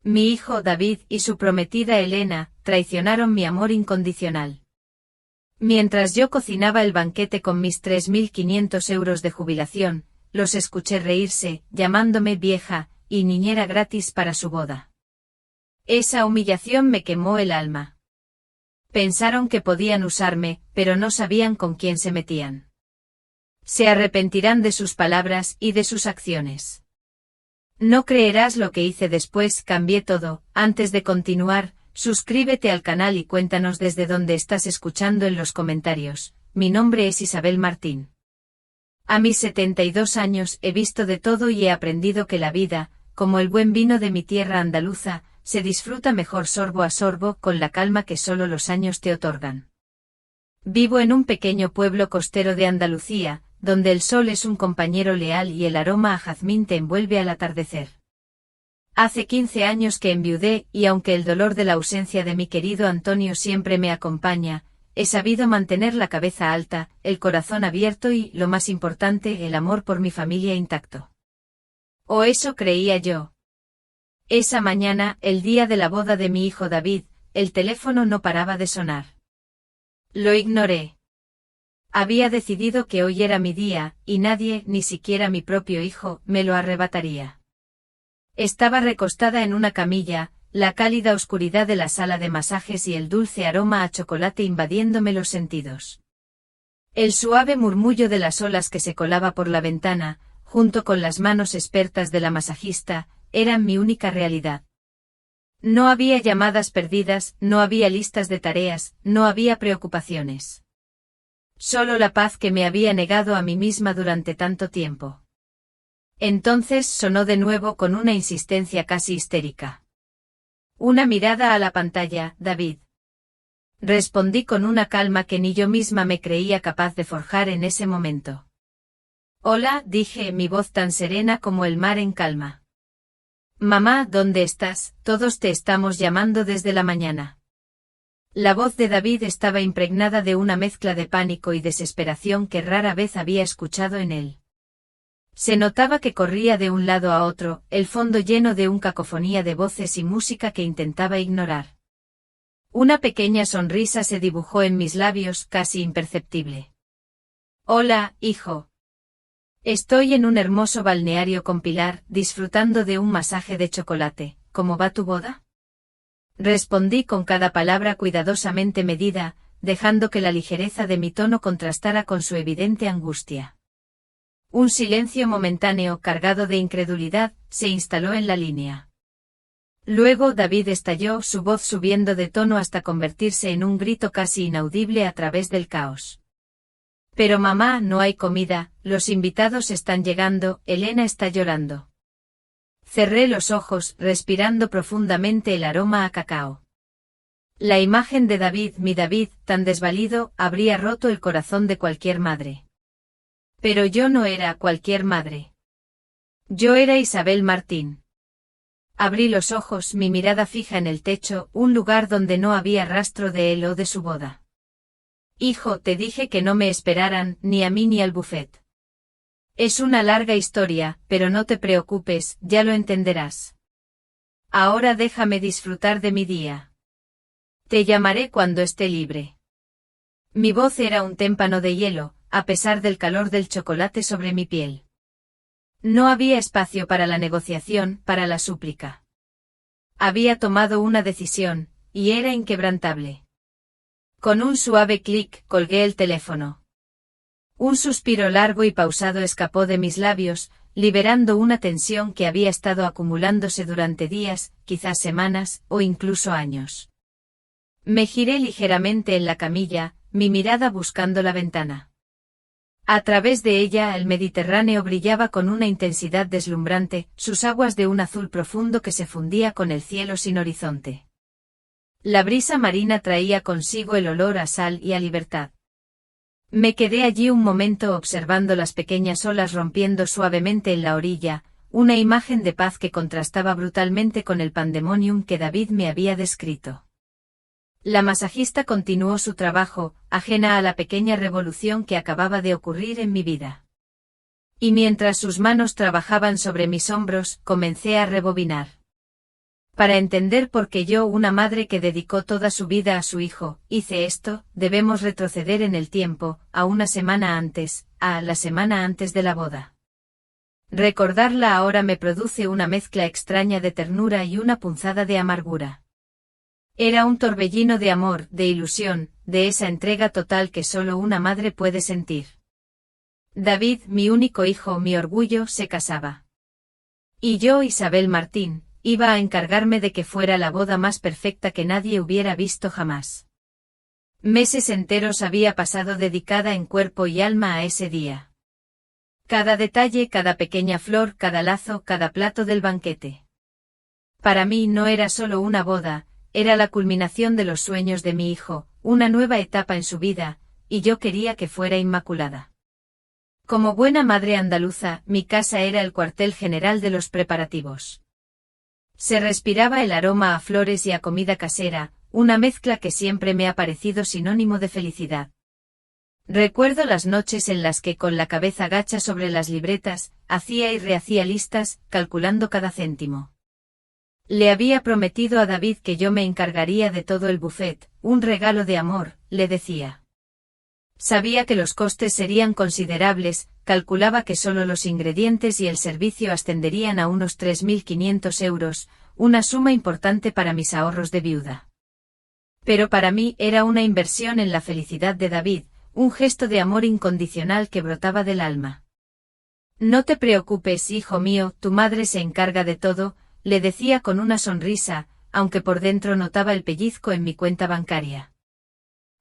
Mi hijo David y su prometida Elena traicionaron mi amor incondicional. Mientras yo cocinaba el banquete con mis 3.500 euros de jubilación, los escuché reírse, llamándome vieja y niñera gratis para su boda. Esa humillación me quemó el alma. Pensaron que podían usarme, pero no sabían con quién se metían. Se arrepentirán de sus palabras y de sus acciones. No creerás lo que hice después, cambié todo. Antes de continuar, suscríbete al canal y cuéntanos desde dónde estás escuchando en los comentarios. Mi nombre es Isabel Martín. A mis 72 años he visto de todo y he aprendido que la vida, como el buen vino de mi tierra andaluza, se disfruta mejor sorbo a sorbo con la calma que solo los años te otorgan. Vivo en un pequeño pueblo costero de Andalucía, donde el sol es un compañero leal y el aroma a jazmín te envuelve al atardecer. Hace 15 años que enviudé y aunque el dolor de la ausencia de mi querido Antonio siempre me acompaña, he sabido mantener la cabeza alta, el corazón abierto y, lo más importante, el amor por mi familia intacto. O eso creía yo. Esa mañana, el día de la boda de mi hijo David, el teléfono no paraba de sonar. Lo ignoré. Había decidido que hoy era mi día, y nadie, ni siquiera mi propio hijo, me lo arrebataría. Estaba recostada en una camilla, la cálida oscuridad de la sala de masajes y el dulce aroma a chocolate invadiéndome los sentidos. El suave murmullo de las olas que se colaba por la ventana, junto con las manos expertas de la masajista, eran mi única realidad. No había llamadas perdidas, no había listas de tareas, no había preocupaciones. Solo la paz que me había negado a mí misma durante tanto tiempo. Entonces sonó de nuevo con una insistencia casi histérica. Una mirada a la pantalla, David. Respondí con una calma que ni yo misma me creía capaz de forjar en ese momento. Hola, dije, mi voz tan serena como el mar en calma. Mamá, ¿dónde estás? Todos te estamos llamando desde la mañana. La voz de David estaba impregnada de una mezcla de pánico y desesperación que rara vez había escuchado en él. Se notaba que corría de un lado a otro, el fondo lleno de una cacofonía de voces y música que intentaba ignorar. Una pequeña sonrisa se dibujó en mis labios, casi imperceptible. Hola, hijo. Estoy en un hermoso balneario con Pilar, disfrutando de un masaje de chocolate. ¿Cómo va tu boda? Respondí con cada palabra cuidadosamente medida, dejando que la ligereza de mi tono contrastara con su evidente angustia. Un silencio momentáneo cargado de incredulidad se instaló en la línea. Luego David estalló, su voz subiendo de tono hasta convertirse en un grito casi inaudible a través del caos. Pero mamá, no hay comida, los invitados están llegando, Elena está llorando. Cerré los ojos, respirando profundamente el aroma a cacao. La imagen de David, mi David, tan desvalido, habría roto el corazón de cualquier madre. Pero yo no era cualquier madre. Yo era Isabel Martín. Abrí los ojos, mi mirada fija en el techo, un lugar donde no había rastro de él o de su boda. Hijo, te dije que no me esperaran, ni a mí ni al buffet. Es una larga historia, pero no te preocupes, ya lo entenderás. Ahora déjame disfrutar de mi día. Te llamaré cuando esté libre. Mi voz era un témpano de hielo, a pesar del calor del chocolate sobre mi piel. No había espacio para la negociación, para la súplica. Había tomado una decisión, y era inquebrantable. Con un suave clic, colgué el teléfono. Un suspiro largo y pausado escapó de mis labios, liberando una tensión que había estado acumulándose durante días, quizás semanas, o incluso años. Me giré ligeramente en la camilla, mi mirada buscando la ventana. A través de ella el Mediterráneo brillaba con una intensidad deslumbrante, sus aguas de un azul profundo que se fundía con el cielo sin horizonte. La brisa marina traía consigo el olor a sal y a libertad. Me quedé allí un momento observando las pequeñas olas rompiendo suavemente en la orilla, una imagen de paz que contrastaba brutalmente con el pandemonium que David me había descrito. La masajista continuó su trabajo, ajena a la pequeña revolución que acababa de ocurrir en mi vida. Y mientras sus manos trabajaban sobre mis hombros, comencé a rebobinar. Para entender por qué yo, una madre que dedicó toda su vida a su hijo, hice esto, debemos retroceder en el tiempo, a una semana antes, a la semana antes de la boda. Recordarla ahora me produce una mezcla extraña de ternura y una punzada de amargura. Era un torbellino de amor, de ilusión, de esa entrega total que solo una madre puede sentir. David, mi único hijo, mi orgullo, se casaba. Y yo, Isabel Martín, iba a encargarme de que fuera la boda más perfecta que nadie hubiera visto jamás. Meses enteros había pasado dedicada en cuerpo y alma a ese día. Cada detalle, cada pequeña flor, cada lazo, cada plato del banquete. Para mí no era solo una boda, era la culminación de los sueños de mi hijo, una nueva etapa en su vida, y yo quería que fuera inmaculada. Como buena madre andaluza, mi casa era el cuartel general de los preparativos. Se respiraba el aroma a flores y a comida casera, una mezcla que siempre me ha parecido sinónimo de felicidad. Recuerdo las noches en las que con la cabeza gacha sobre las libretas, hacía y rehacía listas, calculando cada céntimo. Le había prometido a David que yo me encargaría de todo el buffet, un regalo de amor, le decía. Sabía que los costes serían considerables, calculaba que solo los ingredientes y el servicio ascenderían a unos 3.500 euros, una suma importante para mis ahorros de viuda. Pero para mí era una inversión en la felicidad de David, un gesto de amor incondicional que brotaba del alma. No te preocupes, hijo mío, tu madre se encarga de todo, le decía con una sonrisa, aunque por dentro notaba el pellizco en mi cuenta bancaria.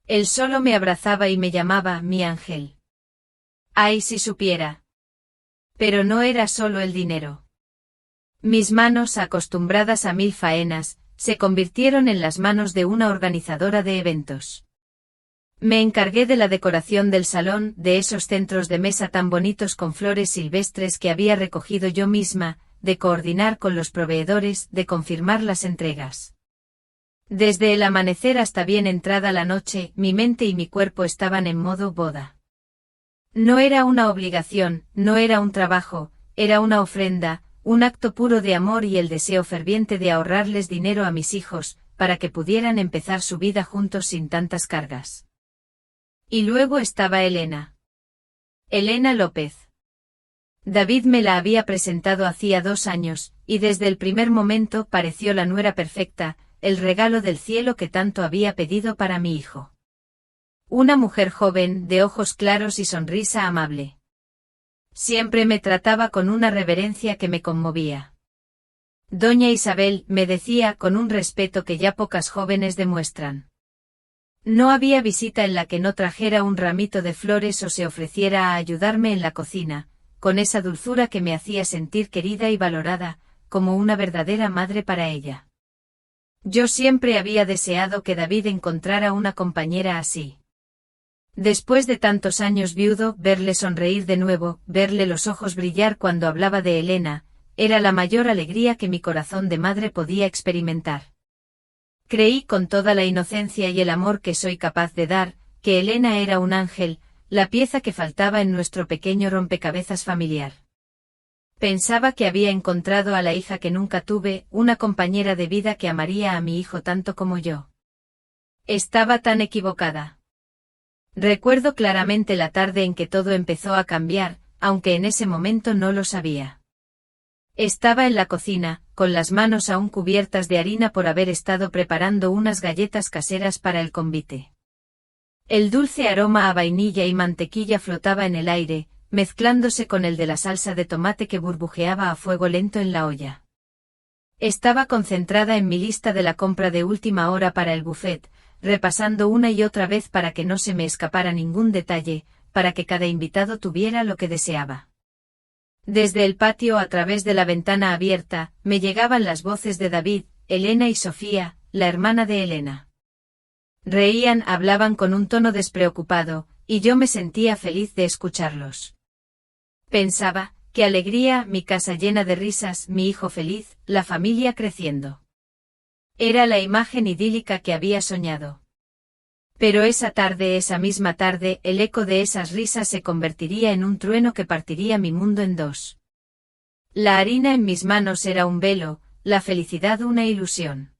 Él solo me abrazaba y me llamaba mi ángel. Ay, si supiera. Pero no era solo el dinero. Mis manos, acostumbradas a 1000 faenas, se convirtieron en las manos de una organizadora de eventos. Me encargué de la decoración del salón, de esos centros de mesa tan bonitos con flores silvestres que había recogido yo misma, de coordinar con los proveedores, de confirmar las entregas. Desde el amanecer hasta bien entrada la noche, mi mente y mi cuerpo estaban en modo boda. No era una obligación, no era un trabajo, era una ofrenda, un acto puro de amor y el deseo ferviente de ahorrarles dinero a mis hijos, para que pudieran empezar su vida juntos sin tantas cargas. Y luego estaba Elena. Elena López. David me la había presentado hacía 2 años, y desde el primer momento pareció la nuera perfecta, el regalo del cielo que tanto había pedido para mi hijo. Una mujer joven, de ojos claros y sonrisa amable. Siempre me trataba con una reverencia que me conmovía. Doña Isabel, me decía con un respeto que ya pocas jóvenes demuestran. No había visita en la que no trajera un ramito de flores o se ofreciera a ayudarme en la cocina, con esa dulzura que me hacía sentir querida y valorada, como una verdadera madre para ella. Yo siempre había deseado que David encontrara una compañera así. Después de tantos años viudo, verle sonreír de nuevo, verle los ojos brillar cuando hablaba de Elena, era la mayor alegría que mi corazón de madre podía experimentar. Creí con toda la inocencia y el amor que soy capaz de dar, que Elena era un ángel, la pieza que faltaba en nuestro pequeño rompecabezas familiar. Pensaba que había encontrado a la hija que nunca tuve, una compañera de vida que amaría a mi hijo tanto como yo. Estaba tan equivocada. Recuerdo claramente la tarde en que todo empezó a cambiar, aunque en ese momento no lo sabía. Estaba en la cocina, con las manos aún cubiertas de harina por haber estado preparando unas galletas caseras para el convite. El dulce aroma a vainilla y mantequilla flotaba en el aire, mezclándose con el de la salsa de tomate que burbujeaba a fuego lento en la olla. Estaba concentrada en mi lista de la compra de última hora para el buffet, repasando una y otra vez para que no se me escapara ningún detalle, para que cada invitado tuviera lo que deseaba. Desde el patio a través de la ventana abierta, me llegaban las voces de David, Elena y Sofía, la hermana de Elena. Reían, hablaban con un tono despreocupado, y yo me sentía feliz de escucharlos. Pensaba, qué alegría, mi casa llena de risas, mi hijo feliz, la familia creciendo. Era la imagen idílica que había soñado. Pero esa tarde, esa misma tarde, el eco de esas risas se convertiría en un trueno que partiría mi mundo en dos. La harina en mis manos era un velo, la felicidad una ilusión.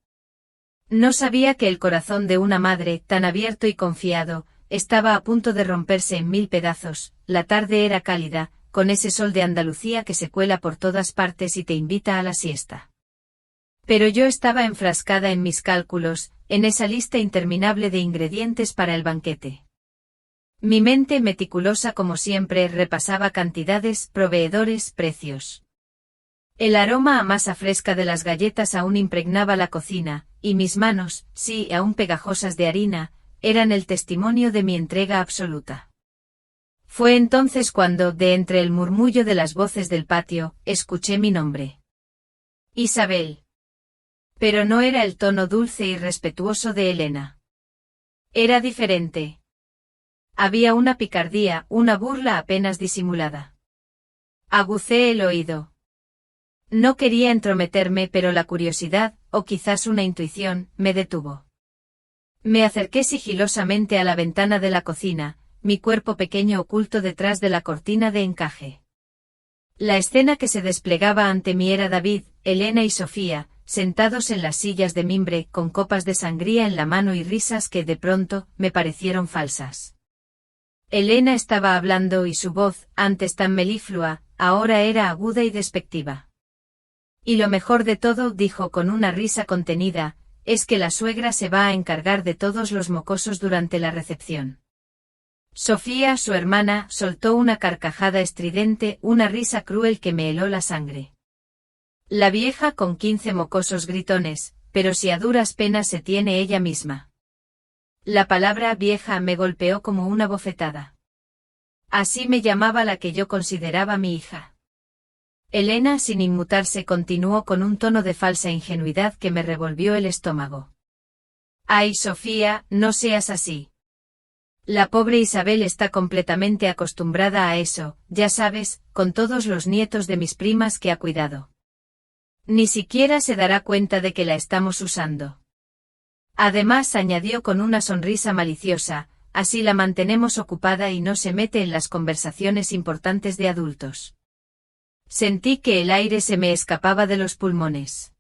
No sabía que el corazón de una madre, tan abierto y confiado, estaba a punto de romperse en 1000 pedazos. La tarde era cálida, con ese sol de Andalucía que se cuela por todas partes y te invita a la siesta. Pero yo estaba enfrascada en mis cálculos, en esa lista interminable de ingredientes para el banquete. Mi mente meticulosa como siempre repasaba cantidades, proveedores, precios. El aroma a masa fresca de las galletas aún impregnaba la cocina, y mis manos, sí aún pegajosas de harina, eran el testimonio de mi entrega absoluta. Fue entonces cuando, de entre el murmullo de las voces del patio, escuché mi nombre. Isabel. Pero no era el tono dulce y respetuoso de Elena. Era diferente. Había una picardía, una burla apenas disimulada. Agucé el oído. No quería entrometerme, pero la curiosidad, o quizás una intuición, me detuvo. Me acerqué sigilosamente a la ventana de la cocina, mi cuerpo pequeño oculto detrás de la cortina de encaje. La escena que se desplegaba ante mí era David, Elena y Sofía, sentados en las sillas de mimbre, con copas de sangría en la mano y risas que de pronto me parecieron falsas. Elena estaba hablando y su voz, antes tan meliflua, ahora era aguda y despectiva. Y lo mejor de todo, dijo con una risa contenida, es que la suegra se va a encargar de todos los mocosos durante la recepción. Sofía, su hermana, soltó una carcajada estridente, una risa cruel que me heló la sangre. La vieja con 15 mocosos gritones, pero si a duras penas se tiene ella misma. La palabra vieja me golpeó como una bofetada. Así me llamaba la que yo consideraba mi hija. Elena, sin inmutarse, continuó con un tono de falsa ingenuidad que me revolvió el estómago. Ay, Sofía, no seas así. La pobre Isabel está completamente acostumbrada a eso, ya sabes, con todos los nietos de mis primas que ha cuidado. Ni siquiera se dará cuenta de que la estamos usando. Además, añadió con una sonrisa maliciosa, así la mantenemos ocupada y no se mete en las conversaciones importantes de adultos. Sentí que el aire se me escapaba de los pulmones.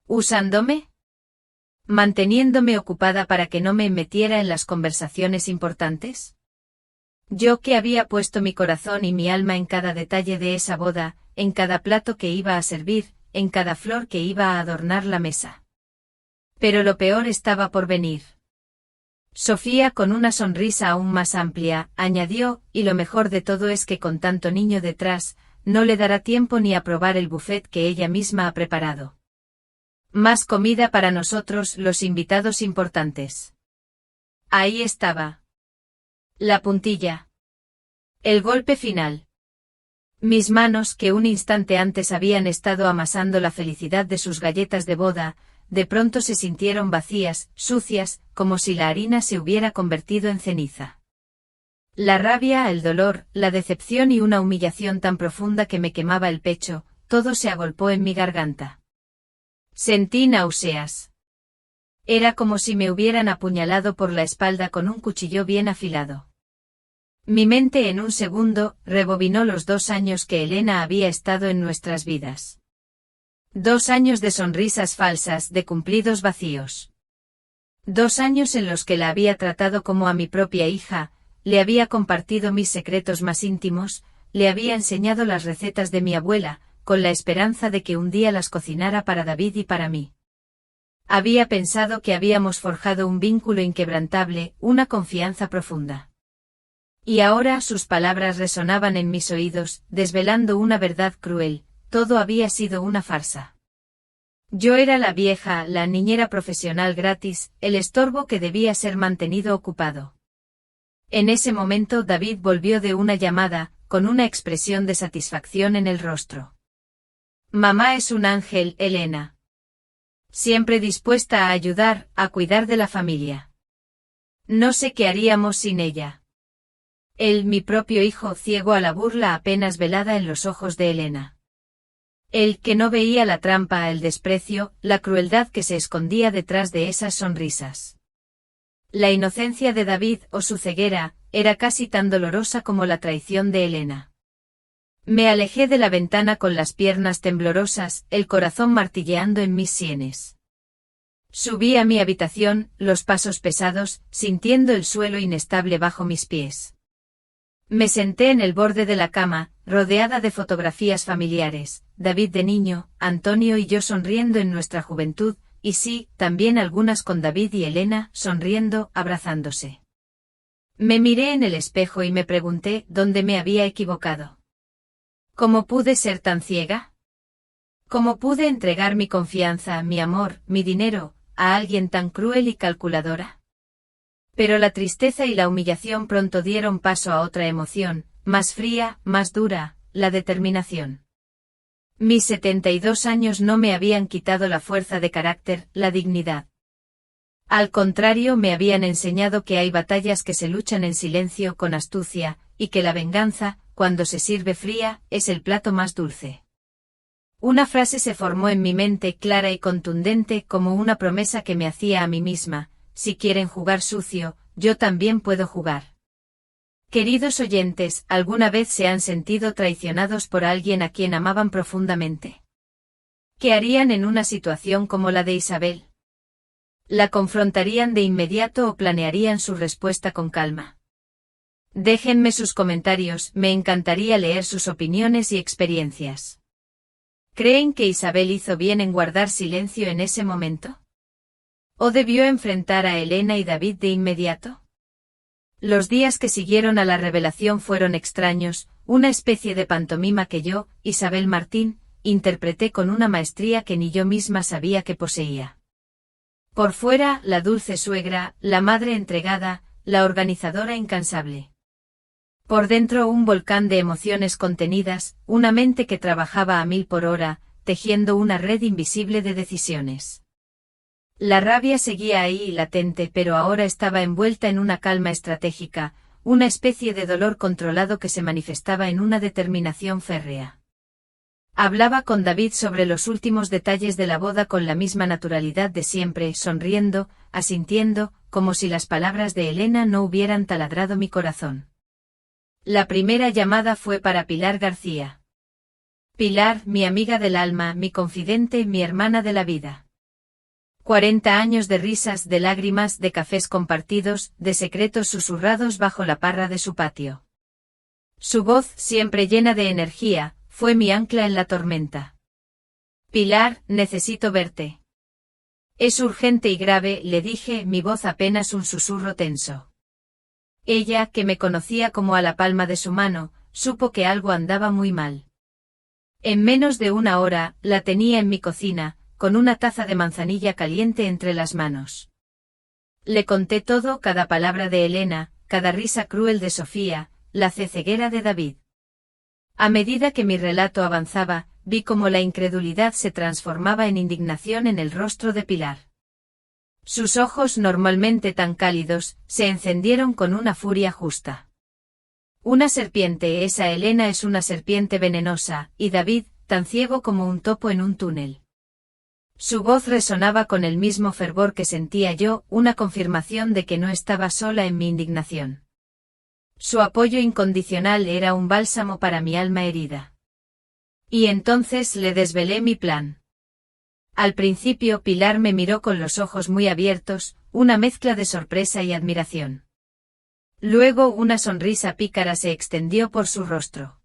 ¿Usándome? ¿Manteniéndome ocupada para que no me metiera en las conversaciones importantes? Yo que había puesto mi corazón y mi alma en cada detalle de esa boda, en cada plato que iba a servir, en cada flor que iba a adornar la mesa. Pero lo peor estaba por venir. Sofía, con una sonrisa aún más amplia, añadió, y lo mejor de todo es que con tanto niño detrás, no le dará tiempo ni a probar el buffet que ella misma ha preparado. Más comida para nosotros, los invitados importantes. Ahí estaba. La puntilla. El golpe final. Mis manos, que un instante antes habían estado amasando la felicidad de sus galletas de boda, de pronto se sintieron vacías, sucias, como si la harina se hubiera convertido en ceniza. La rabia, el dolor, la decepción y una humillación tan profunda que me quemaba el pecho, todo se agolpó en mi garganta. Sentí náuseas. Era como si me hubieran apuñalado por la espalda con un cuchillo bien afilado. Mi mente en un segundo rebobinó los 2 años que Elena había estado en nuestras vidas. 2 años de sonrisas falsas, de cumplidos vacíos. 2 años en los que la había tratado como a mi propia hija, le había compartido mis secretos más íntimos, le había enseñado las recetas de mi abuela, con la esperanza de que un día las cocinara para David y para mí. Había pensado que habíamos forjado un vínculo inquebrantable, una confianza profunda. Y ahora sus palabras resonaban en mis oídos, desvelando una verdad cruel, todo había sido una farsa. Yo era la vieja, la niñera profesional gratis, el estorbo que debía ser mantenido ocupado. En ese momento David volvió de una llamada, con una expresión de satisfacción en el rostro. Mamá es un ángel, Elena. Siempre dispuesta a ayudar, a cuidar de la familia. No sé qué haríamos sin ella. Él, mi propio hijo, ciego a la burla apenas velada en los ojos de Elena. Él, que no veía la trampa, el desprecio, la crueldad que se escondía detrás de esas sonrisas. La inocencia de David, o su ceguera, era casi tan dolorosa como la traición de Elena. Me alejé de la ventana con las piernas temblorosas, el corazón martilleando en mis sienes. Subí a mi habitación, los pasos pesados, sintiendo el suelo inestable bajo mis pies. Me senté en el borde de la cama, rodeada de fotografías familiares, David de niño, Antonio y yo sonriendo en nuestra juventud, y sí, también algunas con David y Elena, sonriendo, abrazándose. Me miré en el espejo y me pregunté dónde me había equivocado. ¿Cómo pude ser tan ciega? ¿Cómo pude entregar mi confianza, mi amor, mi dinero, a alguien tan cruel y calculadora? Pero la tristeza y la humillación pronto dieron paso a otra emoción, más fría, más dura, la determinación. Mis 72 años no me habían quitado la fuerza de carácter, la dignidad. Al contrario, me habían enseñado que hay batallas que se luchan en silencio con astucia, y que la venganza, cuando se sirve fría, es el plato más dulce. Una frase se formó en mi mente clara y contundente como una promesa que me hacía a mí misma: si quieren jugar sucio, yo también puedo jugar. Queridos oyentes, ¿alguna vez se han sentido traicionados por alguien a quien amaban profundamente? ¿Qué harían en una situación como la de Isabel? ¿La confrontarían de inmediato o planearían su respuesta con calma? Déjenme sus comentarios, me encantaría leer sus opiniones y experiencias. ¿Creen que Isabel hizo bien en guardar silencio en ese momento? ¿O debió enfrentar a Elena y David de inmediato? Los días que siguieron a la revelación fueron extraños, una especie de pantomima que yo, Isabel Martín, interpreté con una maestría que ni yo misma sabía que poseía. Por fuera, la dulce suegra, la madre entregada, la organizadora incansable. Por dentro, un volcán de emociones contenidas, una mente que trabajaba a 1000 por hora, tejiendo una red invisible de decisiones. La rabia seguía ahí latente, pero ahora estaba envuelta en una calma estratégica, una especie de dolor controlado que se manifestaba en una determinación férrea. Hablaba con David sobre los últimos detalles de la boda con la misma naturalidad de siempre, sonriendo, asintiendo, como si las palabras de Elena no hubieran taladrado mi corazón. La primera llamada fue para Pilar García. Pilar, mi amiga del alma, mi confidente, mi hermana de la vida. 40 años de risas, de lágrimas, de cafés compartidos, de secretos susurrados bajo la parra de su patio. Su voz, siempre llena de energía, fue mi ancla en la tormenta. Pilar, necesito verte. Es urgente y grave, le dije, mi voz apenas un susurro tenso. Ella, que me conocía como a la palma de su mano, supo que algo andaba muy mal. En menos de una hora, la tenía en mi cocina, con una taza de manzanilla caliente entre las manos. Le conté todo, cada palabra de Elena, cada risa cruel de Sofía, la ceguera de David. A medida que mi relato avanzaba, vi cómo la incredulidad se transformaba en indignación en el rostro de Pilar. Sus ojos, normalmente tan cálidos, se encendieron con una furia justa. Una serpiente, esa Elena es una serpiente venenosa, y David, tan ciego como un topo en un túnel. Su voz resonaba con el mismo fervor que sentía yo, una confirmación de que no estaba sola en mi indignación. Su apoyo incondicional era un bálsamo para mi alma herida. Y entonces le desvelé mi plan. Al principio Pilar me miró con los ojos muy abiertos, una mezcla de sorpresa y admiración. Luego una sonrisa pícara se extendió por su rostro.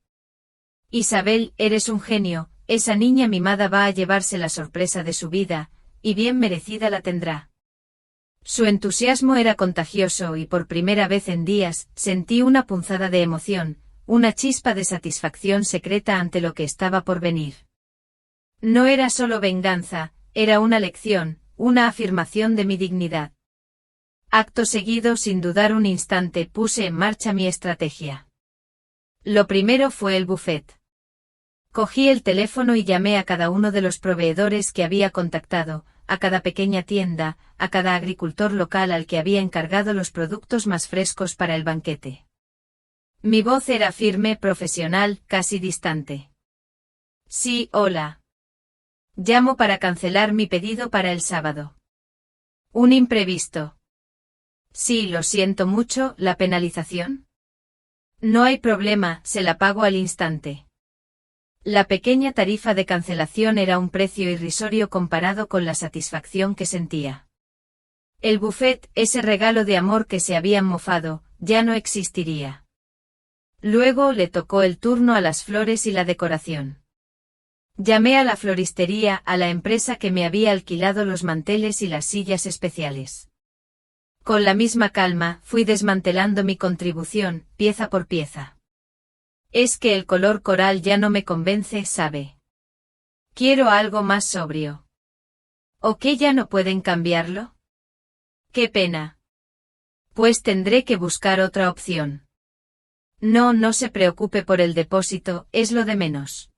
Isabel, eres un genio. Esa niña mimada va a llevarse la sorpresa de su vida, y bien merecida la tendrá. Su entusiasmo era contagioso y por primera vez en días sentí una punzada de emoción, una chispa de satisfacción secreta ante lo que estaba por venir. No era solo venganza, era una lección, una afirmación de mi dignidad. Acto seguido, sin dudar un instante, puse en marcha mi estrategia. Lo primero fue el buffet. Cogí el teléfono y llamé a cada uno de los proveedores que había contactado, a cada pequeña tienda, a cada agricultor local al que había encargado los productos más frescos para el banquete. Mi voz era firme, profesional, casi distante. Sí, hola. Llamo para cancelar mi pedido para el sábado. Un imprevisto. Sí, lo siento mucho, ¿la penalización? No hay problema, se la pago al instante. La pequeña tarifa de cancelación era un precio irrisorio comparado con la satisfacción que sentía. El buffet, ese regalo de amor que se habían mofado, ya no existiría. Luego le tocó el turno a las flores y la decoración. Llamé a la floristería, a la empresa que me había alquilado los manteles y las sillas especiales. Con la misma calma, fui desmantelando mi contribución, pieza por pieza. Es que el color coral ya no me convence, ¿sabe? Quiero algo más sobrio. ¿O qué ya no pueden cambiarlo? ¡Qué pena! Pues tendré que buscar otra opción. No se preocupe por el depósito, es lo de menos.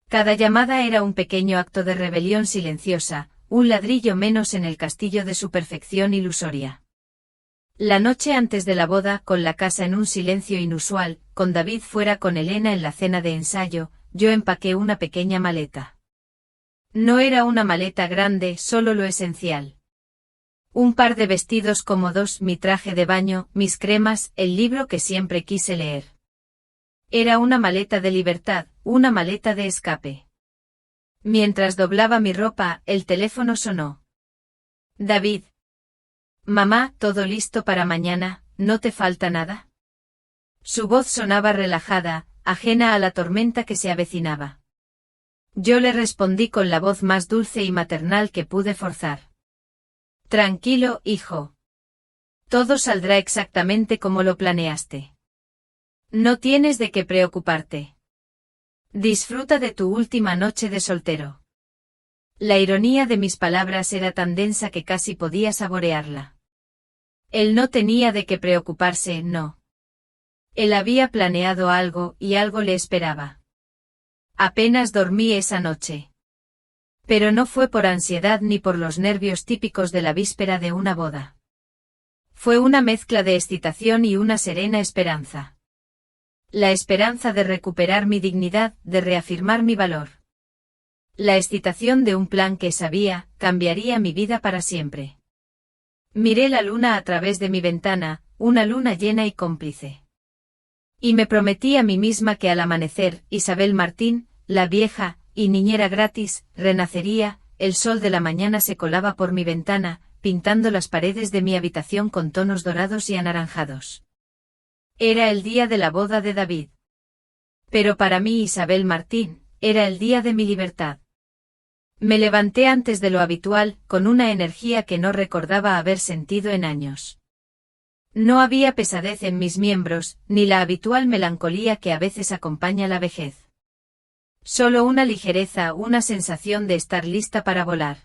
Cada llamada era un pequeño acto de rebelión silenciosa, un ladrillo menos en el castillo de su perfección ilusoria. La noche antes de la boda, con la casa en un silencio inusual, con David fuera con Elena en la cena de ensayo, yo empaqué una pequeña maleta. No era una maleta grande, solo lo esencial. Un par de vestidos cómodos, mi traje de baño, mis cremas, el libro que siempre quise leer. Era una maleta de libertad, una maleta de escape. Mientras doblaba mi ropa, el teléfono sonó. David. Mamá, ¿todo listo para mañana? ¿No te falta nada? Su voz sonaba relajada, ajena a la tormenta que se avecinaba. Yo le respondí con la voz más dulce y maternal que pude forzar. Tranquilo, hijo. Todo saldrá exactamente como lo planeaste. No tienes de qué preocuparte. Disfruta de tu última noche de soltero. La ironía de mis palabras era tan densa que casi podía saborearla. Él no tenía de qué preocuparse, no. Él había planeado algo y algo le esperaba. Apenas dormí esa noche. Pero no fue por ansiedad ni por los nervios típicos de la víspera de una boda. Fue una mezcla de excitación y una serena esperanza. La esperanza de recuperar mi dignidad, de reafirmar mi valor. La excitación de un plan que sabía, cambiaría mi vida para siempre. Miré la luna a través de mi ventana, una luna llena y cómplice. Y me prometí a mí misma que al amanecer, Isabel Martín, la vieja, y niñera gratis, renacería, el sol de la mañana se colaba por mi ventana, pintando las paredes de mi habitación con tonos dorados y anaranjados. Era el día de la boda de David. Pero para mí Isabel Martín, era el día de mi libertad. Me levanté antes de lo habitual, con una energía que no recordaba haber sentido en años. No había pesadez en mis miembros, ni la habitual melancolía que a veces acompaña la vejez. Solo una ligereza, una sensación de estar lista para volar.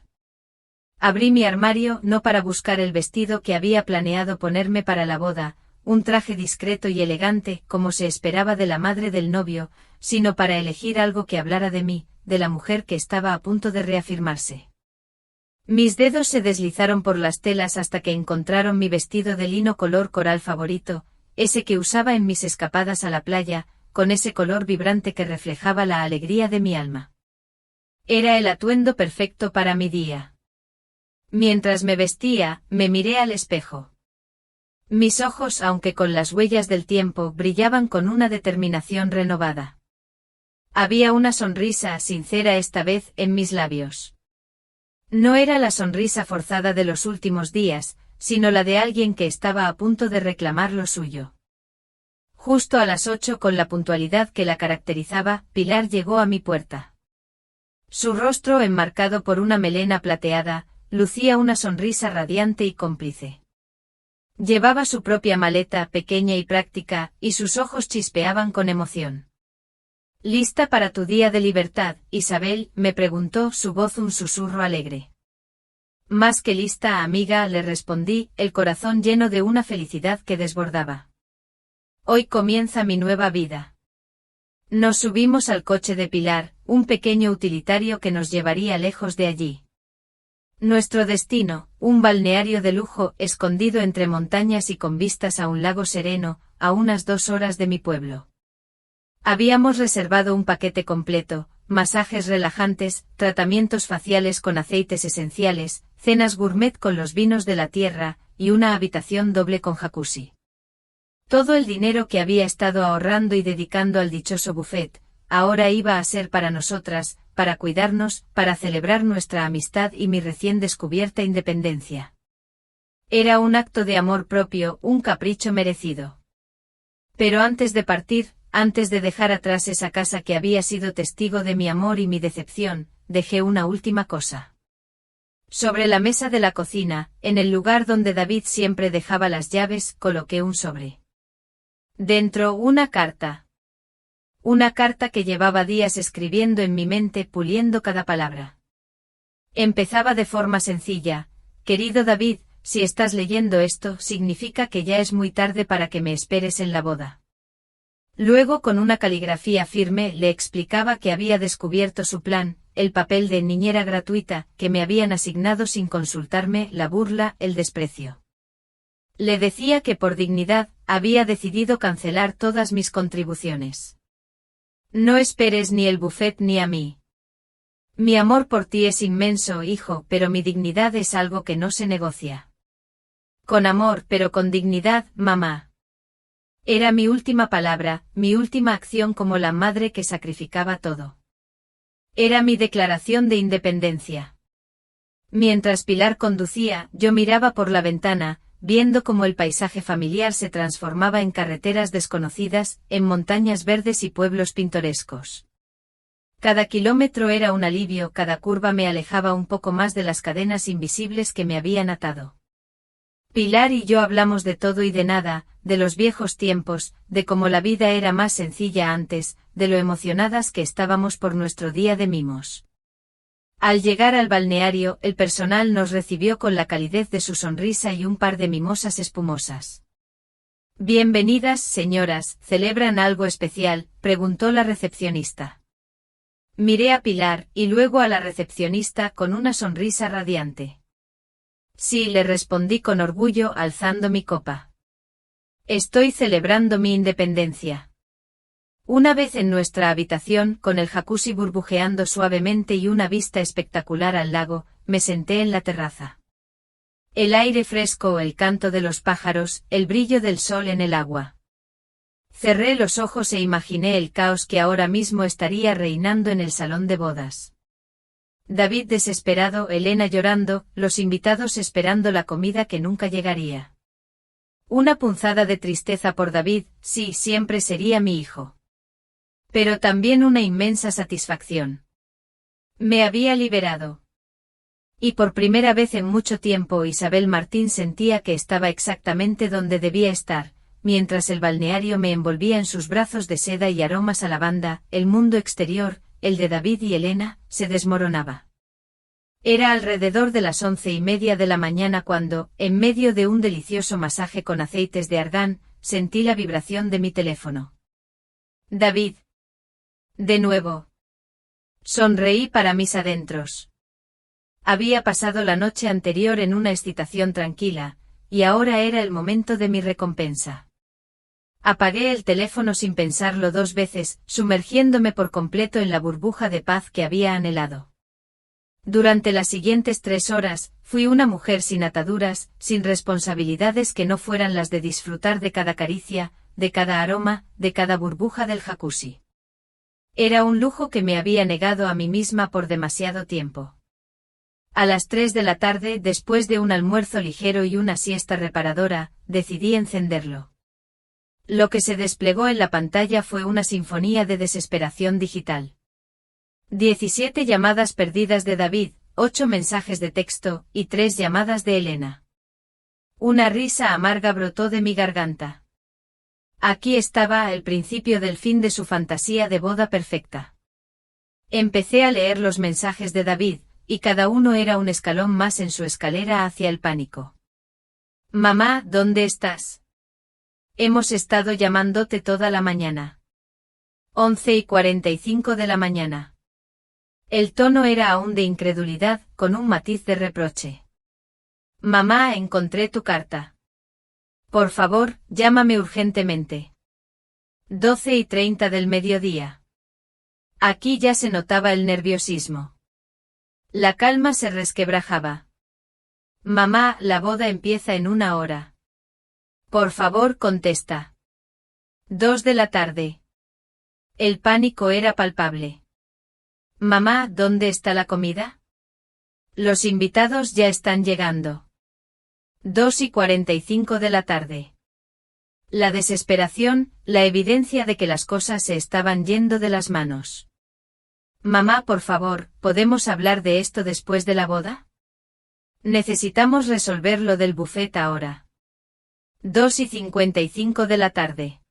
Abrí mi armario, no para buscar el vestido que había planeado ponerme para la boda, un traje discreto y elegante, como se esperaba de la madre del novio, sino para elegir algo que hablara de mí, de la mujer que estaba a punto de reafirmarse. Mis dedos se deslizaron por las telas hasta que encontraron mi vestido de lino color coral favorito, ese que usaba en mis escapadas a la playa, con ese color vibrante que reflejaba la alegría de mi alma. Era el atuendo perfecto para mi día. Mientras me vestía, me miré al espejo. Mis ojos, aunque con las huellas del tiempo, brillaban con una determinación renovada. Había una sonrisa sincera esta vez en mis labios. No era la sonrisa forzada de los últimos días, sino la de alguien que estaba a punto de reclamar lo suyo. Justo a las 8, con la puntualidad que la caracterizaba, Pilar llegó a mi puerta. Su rostro, enmarcado por una melena plateada, lucía una sonrisa radiante y cómplice. Llevaba su propia maleta, pequeña y práctica, y sus ojos chispeaban con emoción. ¿Lista para tu día de libertad, Isabel?, me preguntó, su voz un susurro alegre. Más que lista, amiga, le respondí, el corazón lleno de una felicidad que desbordaba. Hoy comienza mi nueva vida. Nos subimos al coche de Pilar, un pequeño utilitario que nos llevaría lejos de allí. Nuestro destino, un balneario de lujo, escondido entre montañas y con vistas a un lago sereno, a unas 2 horas de mi pueblo. Habíamos reservado un paquete completo, masajes relajantes, tratamientos faciales con aceites esenciales, cenas gourmet con los vinos de la tierra, y una habitación doble con jacuzzi. Todo el dinero que había estado ahorrando y dedicando al dichoso buffet, ahora iba a ser para nosotras, para cuidarnos, para celebrar nuestra amistad y mi recién descubierta independencia. Era un acto de amor propio, un capricho merecido. Pero antes de partir, antes de dejar atrás esa casa que había sido testigo de mi amor y mi decepción, dejé una última cosa. Sobre la mesa de la cocina, en el lugar donde David siempre dejaba las llaves, coloqué un sobre. Dentro, una carta. Una carta que llevaba días escribiendo en mi mente, puliendo cada palabra. Empezaba de forma sencilla: querido David, si estás leyendo esto, significa que ya es muy tarde para que me esperes en la boda. Luego, con una caligrafía firme, le explicaba que había descubierto su plan, el papel de niñera gratuita, que me habían asignado sin consultarme, la burla, el desprecio. Le decía que por dignidad, había decidido cancelar todas mis contribuciones. No esperes ni el buffet ni a mí. Mi amor por ti es inmenso, hijo, pero mi dignidad es algo que no se negocia. Con amor, pero con dignidad, mamá. Era mi última palabra, mi última acción como la madre que sacrificaba todo. Era mi declaración de independencia. Mientras Pilar conducía, yo miraba por la ventana, viendo cómo el paisaje familiar se transformaba en carreteras desconocidas, en montañas verdes y pueblos pintorescos. Cada kilómetro era un alivio, cada curva me alejaba un poco más de las cadenas invisibles que me habían atado. Pilar y yo hablamos de todo y de nada, de los viejos tiempos, de cómo la vida era más sencilla antes, de lo emocionadas que estábamos por nuestro día de mimos. Al llegar al balneario, el personal nos recibió con la calidez de su sonrisa y un par de mimosas espumosas. Bienvenidas, señoras, ¿celebran algo especial?, preguntó la recepcionista. Miré a Pilar, y luego a la recepcionista con una sonrisa radiante. Sí, le respondí con orgullo, alzando mi copa. Estoy celebrando mi independencia. Una vez en nuestra habitación, con el jacuzzi burbujeando suavemente y una vista espectacular al lago, me senté en la terraza. El aire fresco, el canto de los pájaros, el brillo del sol en el agua. Cerré los ojos e imaginé el caos que ahora mismo estaría reinando en el salón de bodas. David desesperado, Elena llorando, los invitados esperando la comida que nunca llegaría. Una punzada de tristeza por David, sí, siempre sería mi hijo. Pero también una inmensa satisfacción. Me había liberado. Y por primera vez en mucho tiempo Isabel Martín sentía que estaba exactamente donde debía estar, mientras el balneario me envolvía en sus brazos de seda y aromas a lavanda, el mundo exterior, el de David y Elena, se desmoronaba. Era alrededor de las 11:30 de la mañana cuando, en medio de un delicioso masaje con aceites de argán, sentí la vibración de mi teléfono. David. De nuevo. Sonreí para mis adentros. Había pasado la noche anterior en una excitación tranquila, y ahora era el momento de mi recompensa. Apagué el teléfono sin pensarlo dos veces, sumergiéndome por completo en la burbuja de paz que había anhelado. Durante las siguientes 3 horas, fui una mujer sin ataduras, sin responsabilidades que no fueran las de disfrutar de cada caricia, de cada aroma, de cada burbuja del jacuzzi. Era un lujo que me había negado a mí misma por demasiado tiempo. A las 3 de la tarde, después de un almuerzo ligero y una siesta reparadora, decidí encenderlo. Lo que se desplegó en la pantalla fue una sinfonía de desesperación digital. 17 llamadas perdidas de David, 8 mensajes de texto, y 3 llamadas de Elena. Una risa amarga brotó de mi garganta. Aquí estaba el principio del fin de su fantasía de boda perfecta. Empecé a leer los mensajes de David, y cada uno era un escalón más en su escalera hacia el pánico. Mamá, ¿dónde estás? Hemos estado llamándote toda la mañana. 11:45 de la mañana. El tono era aún de incredulidad, con un matiz de reproche. Mamá, encontré tu carta. Por favor, llámame urgentemente. 12:30 del mediodía. Aquí ya se notaba el nerviosismo. La calma se resquebrajaba. Mamá, la boda empieza en 1 hora. Por favor, contesta. 2 de la tarde. El pánico era palpable. Mamá, ¿dónde está la comida? Los invitados ya están llegando. 2:45 de la tarde. La desesperación, la evidencia de que las cosas se estaban yendo de las manos. Mamá, por favor, ¿podemos hablar de esto después de la boda? Necesitamos resolver lo del buffet ahora. 2:55 de la tarde.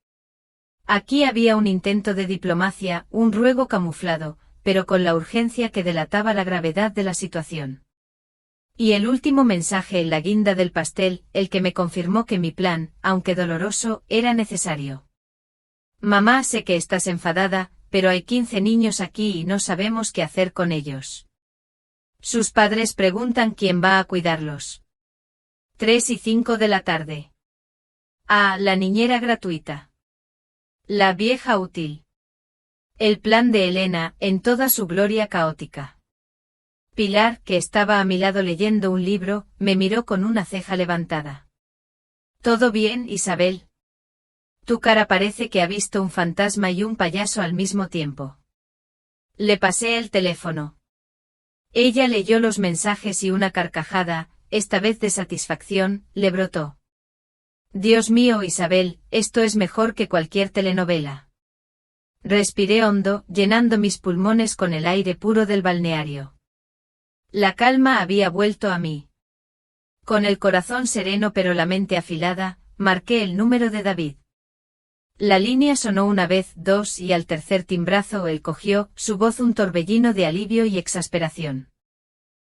Aquí había un intento de diplomacia, un ruego camuflado, pero con la urgencia que delataba la gravedad de la situación. Y el último mensaje en la guinda del pastel, el que me confirmó que mi plan, aunque doloroso, era necesario. Mamá, sé que estás enfadada, pero hay 15 niños aquí y no sabemos qué hacer con ellos. Sus padres preguntan quién va a cuidarlos. 3:05 de la tarde. Ah, la niñera gratuita. La vieja útil. El plan de Elena, en toda su gloria caótica. Pilar, que estaba a mi lado leyendo un libro, me miró con una ceja levantada. ¿Todo bien, Isabel? Tu cara parece que ha visto un fantasma y un payaso al mismo tiempo. Le pasé el teléfono. Ella leyó los mensajes y una carcajada, esta vez de satisfacción, le brotó. Dios mío, Isabel, esto es mejor que cualquier telenovela. Respiré hondo, llenando mis pulmones con el aire puro del balneario. La calma había vuelto a mí. Con el corazón sereno pero la mente afilada, marqué el número de David. La línea sonó una vez, dos y al tercer timbrazo él cogió, su voz un torbellino de alivio y exasperación.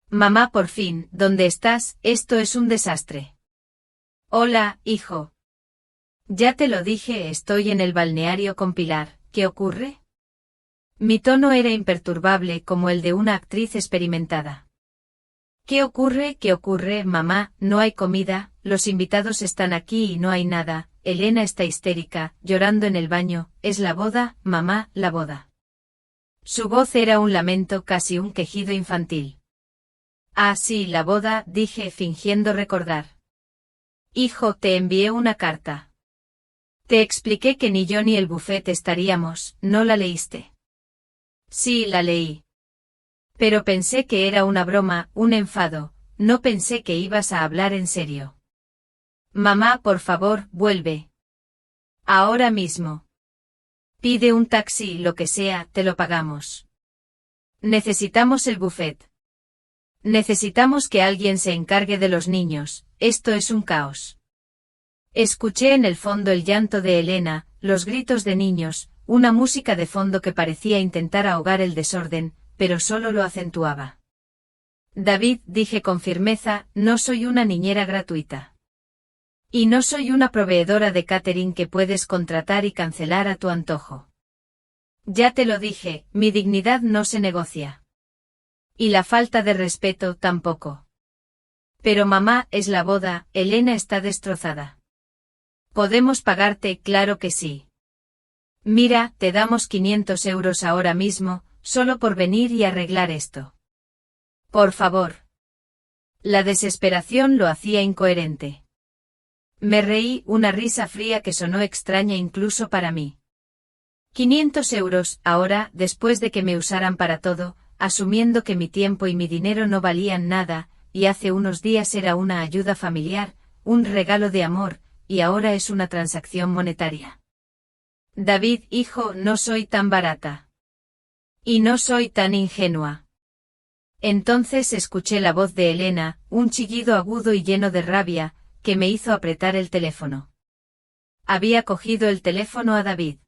Mamá, por fin, ¿dónde estás? Esto es un desastre. Hola, hijo. Ya te lo dije, estoy en el balneario con Pilar, ¿qué ocurre? Mi tono era imperturbable como el de una actriz experimentada. ¿Qué ocurre? ¿Qué ocurre, mamá? No hay comida, los invitados están aquí y no hay nada, Elena está histérica, llorando en el baño, es la boda, mamá, la boda. Su voz era un lamento, casi un quejido infantil. Ah, sí, la boda, dije fingiendo recordar. Hijo, te envié una carta. Te expliqué que ni yo ni el buffet estaríamos, ¿no la leíste? Sí, la leí. Pero pensé que era una broma, un enfado, no pensé que ibas a hablar en serio. Mamá, por favor, vuelve. Ahora mismo. Pide un taxi, lo que sea, te lo pagamos. Necesitamos el buffet. Necesitamos que alguien se encargue de los niños, esto es un caos. Escuché en el fondo el llanto de Elena, los gritos de niños, una música de fondo que parecía intentar ahogar el desorden, pero solo lo acentuaba. David, dije con firmeza, no soy una niñera gratuita. Y no soy una proveedora de catering que puedes contratar y cancelar a tu antojo. Ya te lo dije, mi dignidad no se negocia. Y la falta de respeto tampoco. Pero mamá, es la boda, Elena está destrozada. ¿Podemos pagarte? Claro que sí. Mira, te damos 500 euros ahora mismo, solo por venir y arreglar esto. Por favor. La desesperación lo hacía incoherente. Me reí, una risa fría que sonó extraña incluso para mí. 500 euros, ahora, después de que me usaran para todo, asumiendo que mi tiempo y mi dinero no valían nada, y hace unos días era una ayuda familiar, un regalo de amor, y ahora es una transacción monetaria. David, hijo, no soy tan barata. Y no soy tan ingenua. Entonces escuché la voz de Elena, un chillido agudo y lleno de rabia, que me hizo apretar el teléfono. Había cogido el teléfono a David.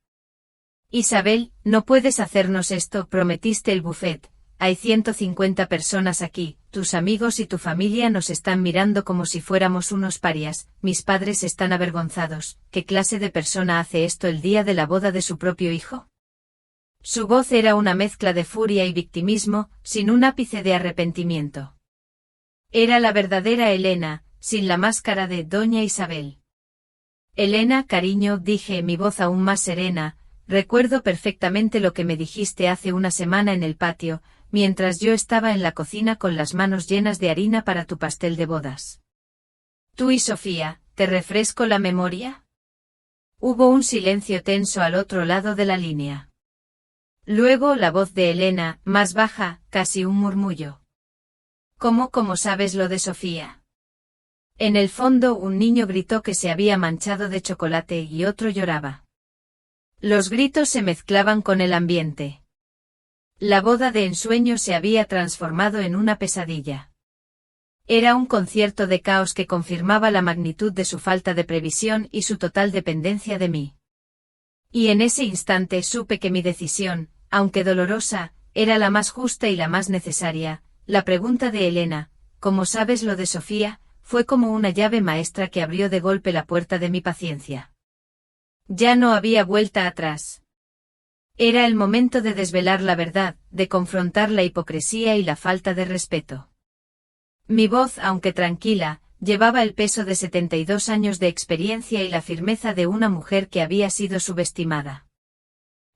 Isabel, no puedes hacernos esto, prometiste el buffet, hay 150 personas aquí, tus amigos y tu familia nos están mirando como si fuéramos unos parias, mis padres están avergonzados, ¿qué clase de persona hace esto el día de la boda de su propio hijo? Su voz era una mezcla de furia y victimismo, sin un ápice de arrepentimiento. Era la verdadera Elena, sin la máscara de Doña Isabel. Elena, cariño, dije, mi voz aún más serena, recuerdo perfectamente lo que me dijiste hace una semana en el patio, mientras yo estaba en la cocina con las manos llenas de harina para tu pastel de bodas. Tú y Sofía, ¿te refresco la memoria? Hubo un silencio tenso al otro lado de la línea. Luego la voz de Elena, más baja, casi un murmullo. ¿Cómo sabes lo de Sofía? En el fondo un niño gritó que se había manchado de chocolate y otro lloraba. Los gritos se mezclaban con el ambiente. La boda de ensueño se había transformado en una pesadilla. Era un concierto de caos que confirmaba la magnitud de su falta de previsión y su total dependencia de mí. Y en ese instante supe que mi decisión, aunque dolorosa, era la más justa y la más necesaria. La pregunta de Elena, ¿cómo sabes lo de Sofía?, fue como una llave maestra que abrió de golpe la puerta de mi paciencia. Ya no había vuelta atrás. Era el momento de desvelar la verdad, de confrontar la hipocresía y la falta de respeto. Mi voz, aunque tranquila, llevaba el peso de 72 años de experiencia y la firmeza de una mujer que había sido subestimada.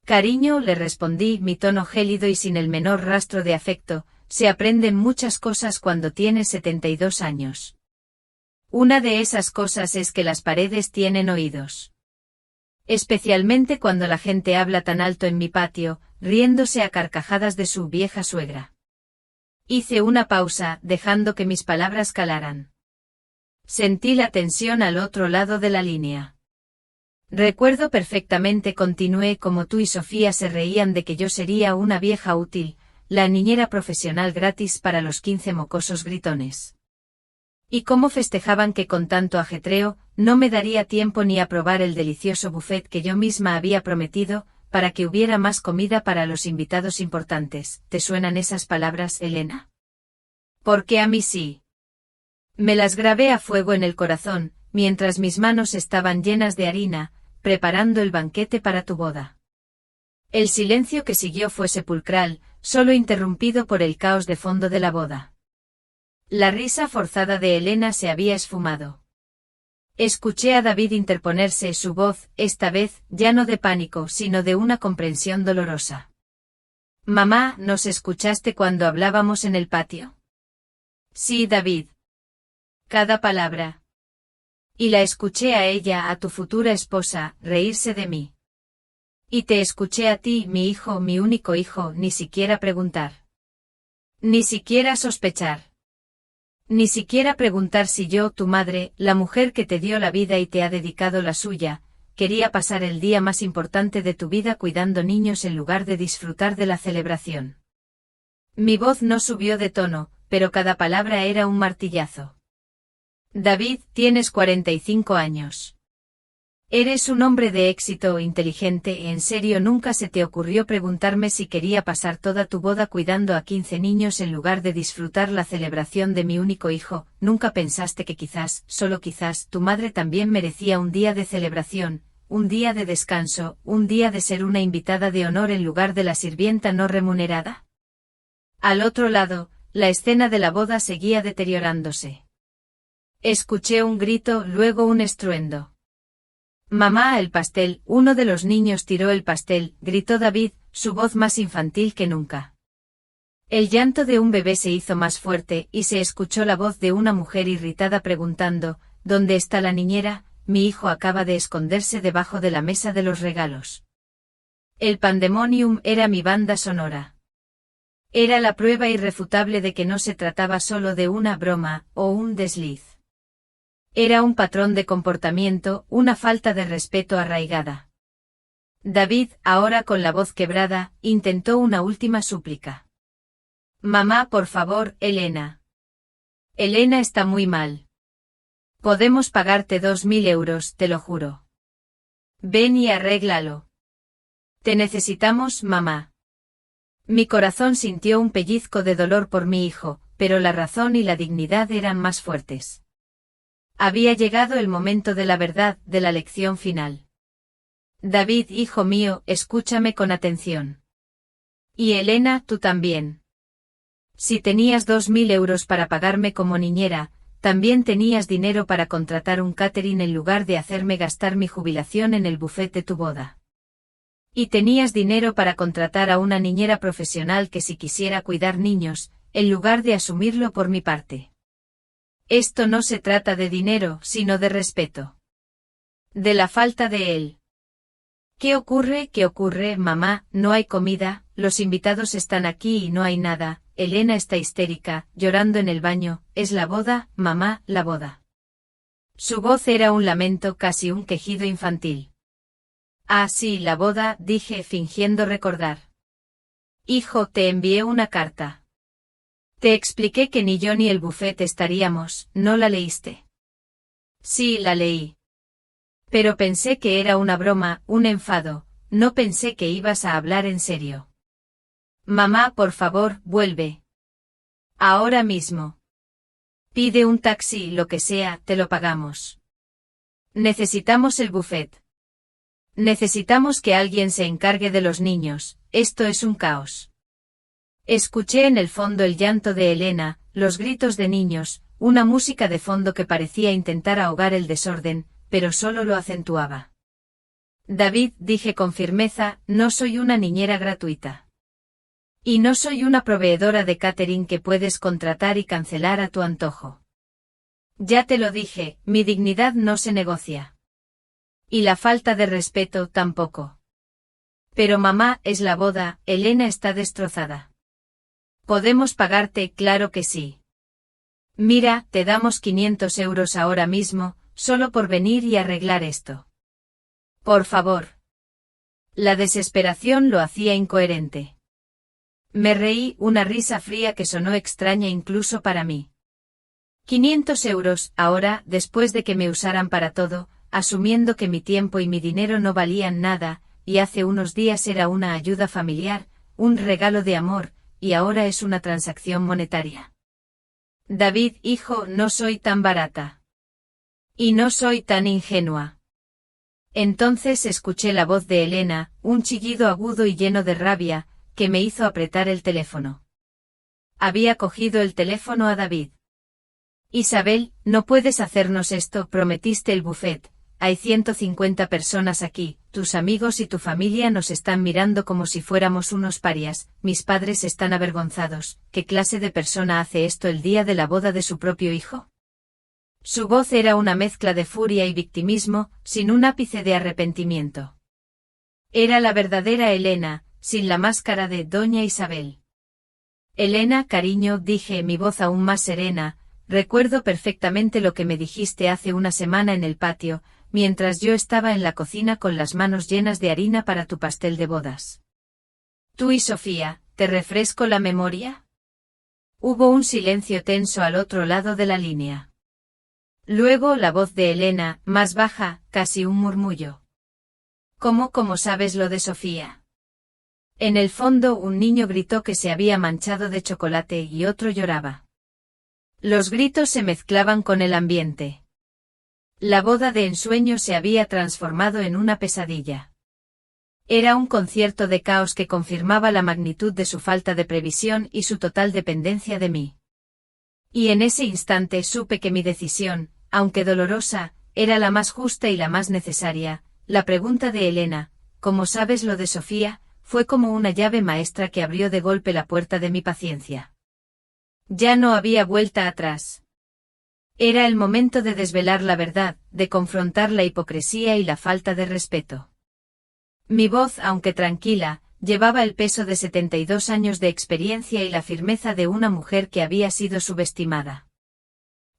Cariño, le respondí, mi tono gélido y sin el menor rastro de afecto, se aprenden muchas cosas cuando tienes 72 años. Una de esas cosas es que las paredes tienen oídos. Especialmente cuando la gente habla tan alto en mi patio, riéndose a carcajadas de su vieja suegra. Hice una pausa, dejando que mis palabras calaran. Sentí la tensión al otro lado de la línea. Recuerdo perfectamente, continué, como tú y Sofía se reían de que yo sería una vieja útil, la niñera profesional gratis para los 15 mocosos gritones. Y cómo festejaban que con tanto ajetreo, no me daría tiempo ni a probar el delicioso buffet que yo misma había prometido, para que hubiera más comida para los invitados importantes. ¿Te suenan esas palabras, Elena? Porque a mí sí. Me las grabé a fuego en el corazón, mientras mis manos estaban llenas de harina, preparando el banquete para tu boda. El silencio que siguió fue sepulcral, solo interrumpido por el caos de fondo de la boda. La risa forzada de Elena se había esfumado. Escuché a David interponerse, su voz, esta vez, ya no de pánico, sino de una comprensión dolorosa. Mamá, ¿nos escuchaste cuando hablábamos en el patio? Sí, David. Cada palabra. Y la escuché a ella, a tu futura esposa, reírse de mí. Y te escuché a ti, mi hijo, mi único hijo, ni siquiera preguntar. Ni siquiera sospechar. Ni siquiera preguntar si yo, tu madre, la mujer que te dio la vida y te ha dedicado la suya, quería pasar el día más importante de tu vida cuidando niños en lugar de disfrutar de la celebración. Mi voz no subió de tono, pero cada palabra era un martillazo. David, tienes 45 años. Eres un hombre de éxito, inteligente, ¿en serio nunca se te ocurrió preguntarme si quería pasar toda tu boda cuidando a 15 niños en lugar de disfrutar la celebración de mi único hijo? ¿Nunca pensaste que quizás, solo quizás, tu madre también merecía un día de celebración, un día de descanso, un día de ser una invitada de honor en lugar de la sirvienta no remunerada? Al otro lado, la escena de la boda seguía deteriorándose. Escuché un grito, luego un estruendo. Mamá, el pastel, uno de los niños tiró el pastel, gritó David, su voz más infantil que nunca. El llanto de un bebé se hizo más fuerte y se escuchó la voz de una mujer irritada preguntando, ¿dónde está la niñera? Mi hijo acaba de esconderse debajo de la mesa de los regalos. El pandemonium era mi banda sonora. Era la prueba irrefutable de que no se trataba solo de una broma o un desliz. Era un patrón de comportamiento, una falta de respeto arraigada. David, ahora con la voz quebrada, intentó una última súplica. Mamá, por favor, Elena. Elena está muy mal. Podemos pagarte 2000 euros, te lo juro. Ven y arréglalo. Te necesitamos, mamá. Mi corazón sintió un pellizco de dolor por mi hijo, pero la razón y la dignidad eran más fuertes. Había llegado el momento de la verdad, de la lección final. David, hijo mío, escúchame con atención. Y Elena, tú también. Si tenías 2000 euros para pagarme como niñera, también tenías dinero para contratar un catering en lugar de hacerme gastar mi jubilación en el buffet de tu boda. Y tenías dinero para contratar a una niñera profesional que si quisiera cuidar niños, en lugar de asumirlo por mi parte. Esto no se trata de dinero, sino de respeto. De la falta de él. ¿Qué ocurre, mamá? No hay comida, los invitados están aquí y no hay nada, Elena está histérica, llorando en el baño, es la boda, mamá, la boda. Su voz era un lamento, casi un quejido infantil. Ah, sí, la boda, dije fingiendo recordar. Hijo, te envié una carta. Te expliqué que ni yo ni el buffet estaríamos, ¿no la leíste? Sí, la leí. Pero pensé que era una broma, un enfado, no pensé que ibas a hablar en serio. Mamá, por favor, vuelve. Ahora mismo. Pide un taxi, lo que sea, te lo pagamos. Necesitamos el buffet. Necesitamos que alguien se encargue de los niños, esto es un caos. Escuché en el fondo el llanto de Elena, los gritos de niños, una música de fondo que parecía intentar ahogar el desorden, pero solo lo acentuaba. David, dije con firmeza, no soy una niñera gratuita. Y no soy una proveedora de catering que puedes contratar y cancelar a tu antojo. Ya te lo dije, mi dignidad no se negocia. Y la falta de respeto tampoco. Pero mamá, es la boda, Elena está destrozada. ¿Podemos pagarte? Claro que sí. Mira, te damos 500 euros ahora mismo, solo por venir y arreglar esto. Por favor. La desesperación lo hacía incoherente. Me reí, una risa fría que sonó extraña incluso para mí. 500 euros, ahora, después de que me usaran para todo, asumiendo que mi tiempo y mi dinero no valían nada, y hace unos días era una ayuda familiar, un regalo de amor, y ahora es una transacción monetaria. David, hijo, no soy tan barata. Y no soy tan ingenua. Entonces escuché la voz de Elena, un chillido agudo y lleno de rabia, que me hizo apretar el teléfono. Había cogido el teléfono a David. Isabel, no puedes hacernos esto, prometiste el buffet, hay 150 personas aquí, tus amigos y tu familia nos están mirando como si fuéramos unos parias, mis padres están avergonzados, ¿qué clase de persona hace esto el día de la boda de su propio hijo? Su voz era una mezcla de furia y victimismo, sin un ápice de arrepentimiento. Era la verdadera Elena, sin la máscara de Doña Isabel. Elena, cariño, dije, mi voz aún más serena, recuerdo perfectamente lo que me dijiste hace una semana en el patio, mientras yo estaba en la cocina con las manos llenas de harina para tu pastel de bodas. Tú y Sofía, ¿te refresco la memoria? Hubo un silencio tenso al otro lado de la línea. Luego la voz de Elena, más baja, casi un murmullo. ¿Cómo sabes lo de Sofía? En el fondo un niño gritó que se había manchado de chocolate y otro lloraba. Los gritos se mezclaban con el ambiente. La boda de ensueño se había transformado en una pesadilla. Era un concierto de caos que confirmaba la magnitud de su falta de previsión y su total dependencia de mí. Y en ese instante supe que mi decisión, aunque dolorosa, era la más justa y la más necesaria. La pregunta de Elena, ¿cómo sabes lo de Sofía?, fue como una llave maestra que abrió de golpe la puerta de mi paciencia. Ya no había vuelta atrás. Era el momento de desvelar la verdad, de confrontar la hipocresía y la falta de respeto. Mi voz, aunque tranquila, llevaba el peso de 72 años de experiencia y la firmeza de una mujer que había sido subestimada.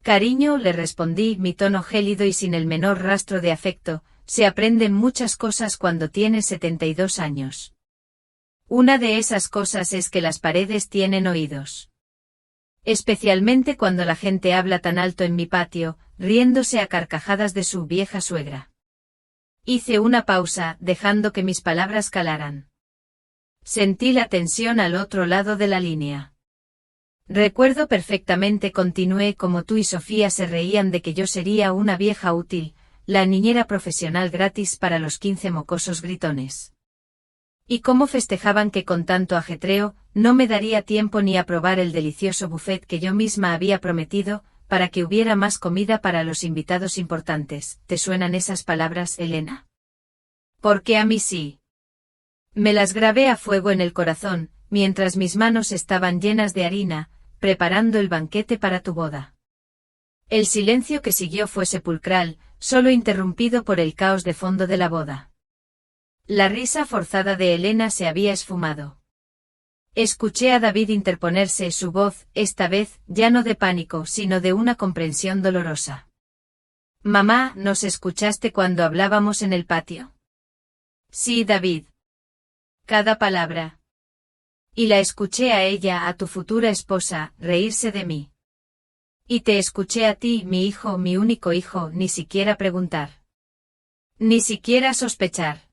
Cariño, le respondí, mi tono gélido y sin el menor rastro de afecto, se aprenden muchas cosas cuando tienes 72 años. Una de esas cosas es que las paredes tienen oídos. Especialmente cuando la gente habla tan alto en mi patio, riéndose a carcajadas de su vieja suegra. Hice una pausa, dejando que mis palabras calaran. Sentí la tensión al otro lado de la línea. Recuerdo perfectamente, continué, como tú y Sofía se reían de que yo sería una vieja útil, la niñera profesional gratis para los 15 mocosos gritones. Y cómo festejaban que con tanto ajetreo, no me daría tiempo ni a probar el delicioso buffet que yo misma había prometido, para que hubiera más comida para los invitados importantes. ¿Te suenan esas palabras, Elena? Porque a mí sí. Me las grabé a fuego en el corazón, mientras mis manos estaban llenas de harina, preparando el banquete para tu boda. El silencio que siguió fue sepulcral, solo interrumpido por el caos de fondo de la boda. La risa forzada de Elena se había esfumado. Escuché a David interponerse su voz, esta vez, ya no de pánico, sino de una comprensión dolorosa. Mamá, ¿nos escuchaste cuando hablábamos en el patio? Sí, David. Cada palabra. Y la escuché a ella, a tu futura esposa, reírse de mí. Y te escuché a ti, mi hijo, mi único hijo, ni siquiera preguntar. Ni siquiera sospechar.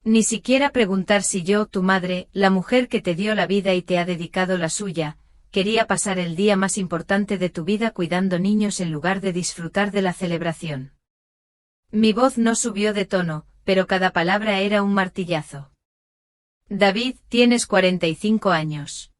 Ni siquiera preguntar si yo, tu madre, la mujer que te dio la vida y te ha dedicado la suya, quería pasar el día más importante de tu vida cuidando niños en lugar de disfrutar de la celebración. Mi voz no subió de tono, pero cada palabra era un martillazo. David, tienes 45 años.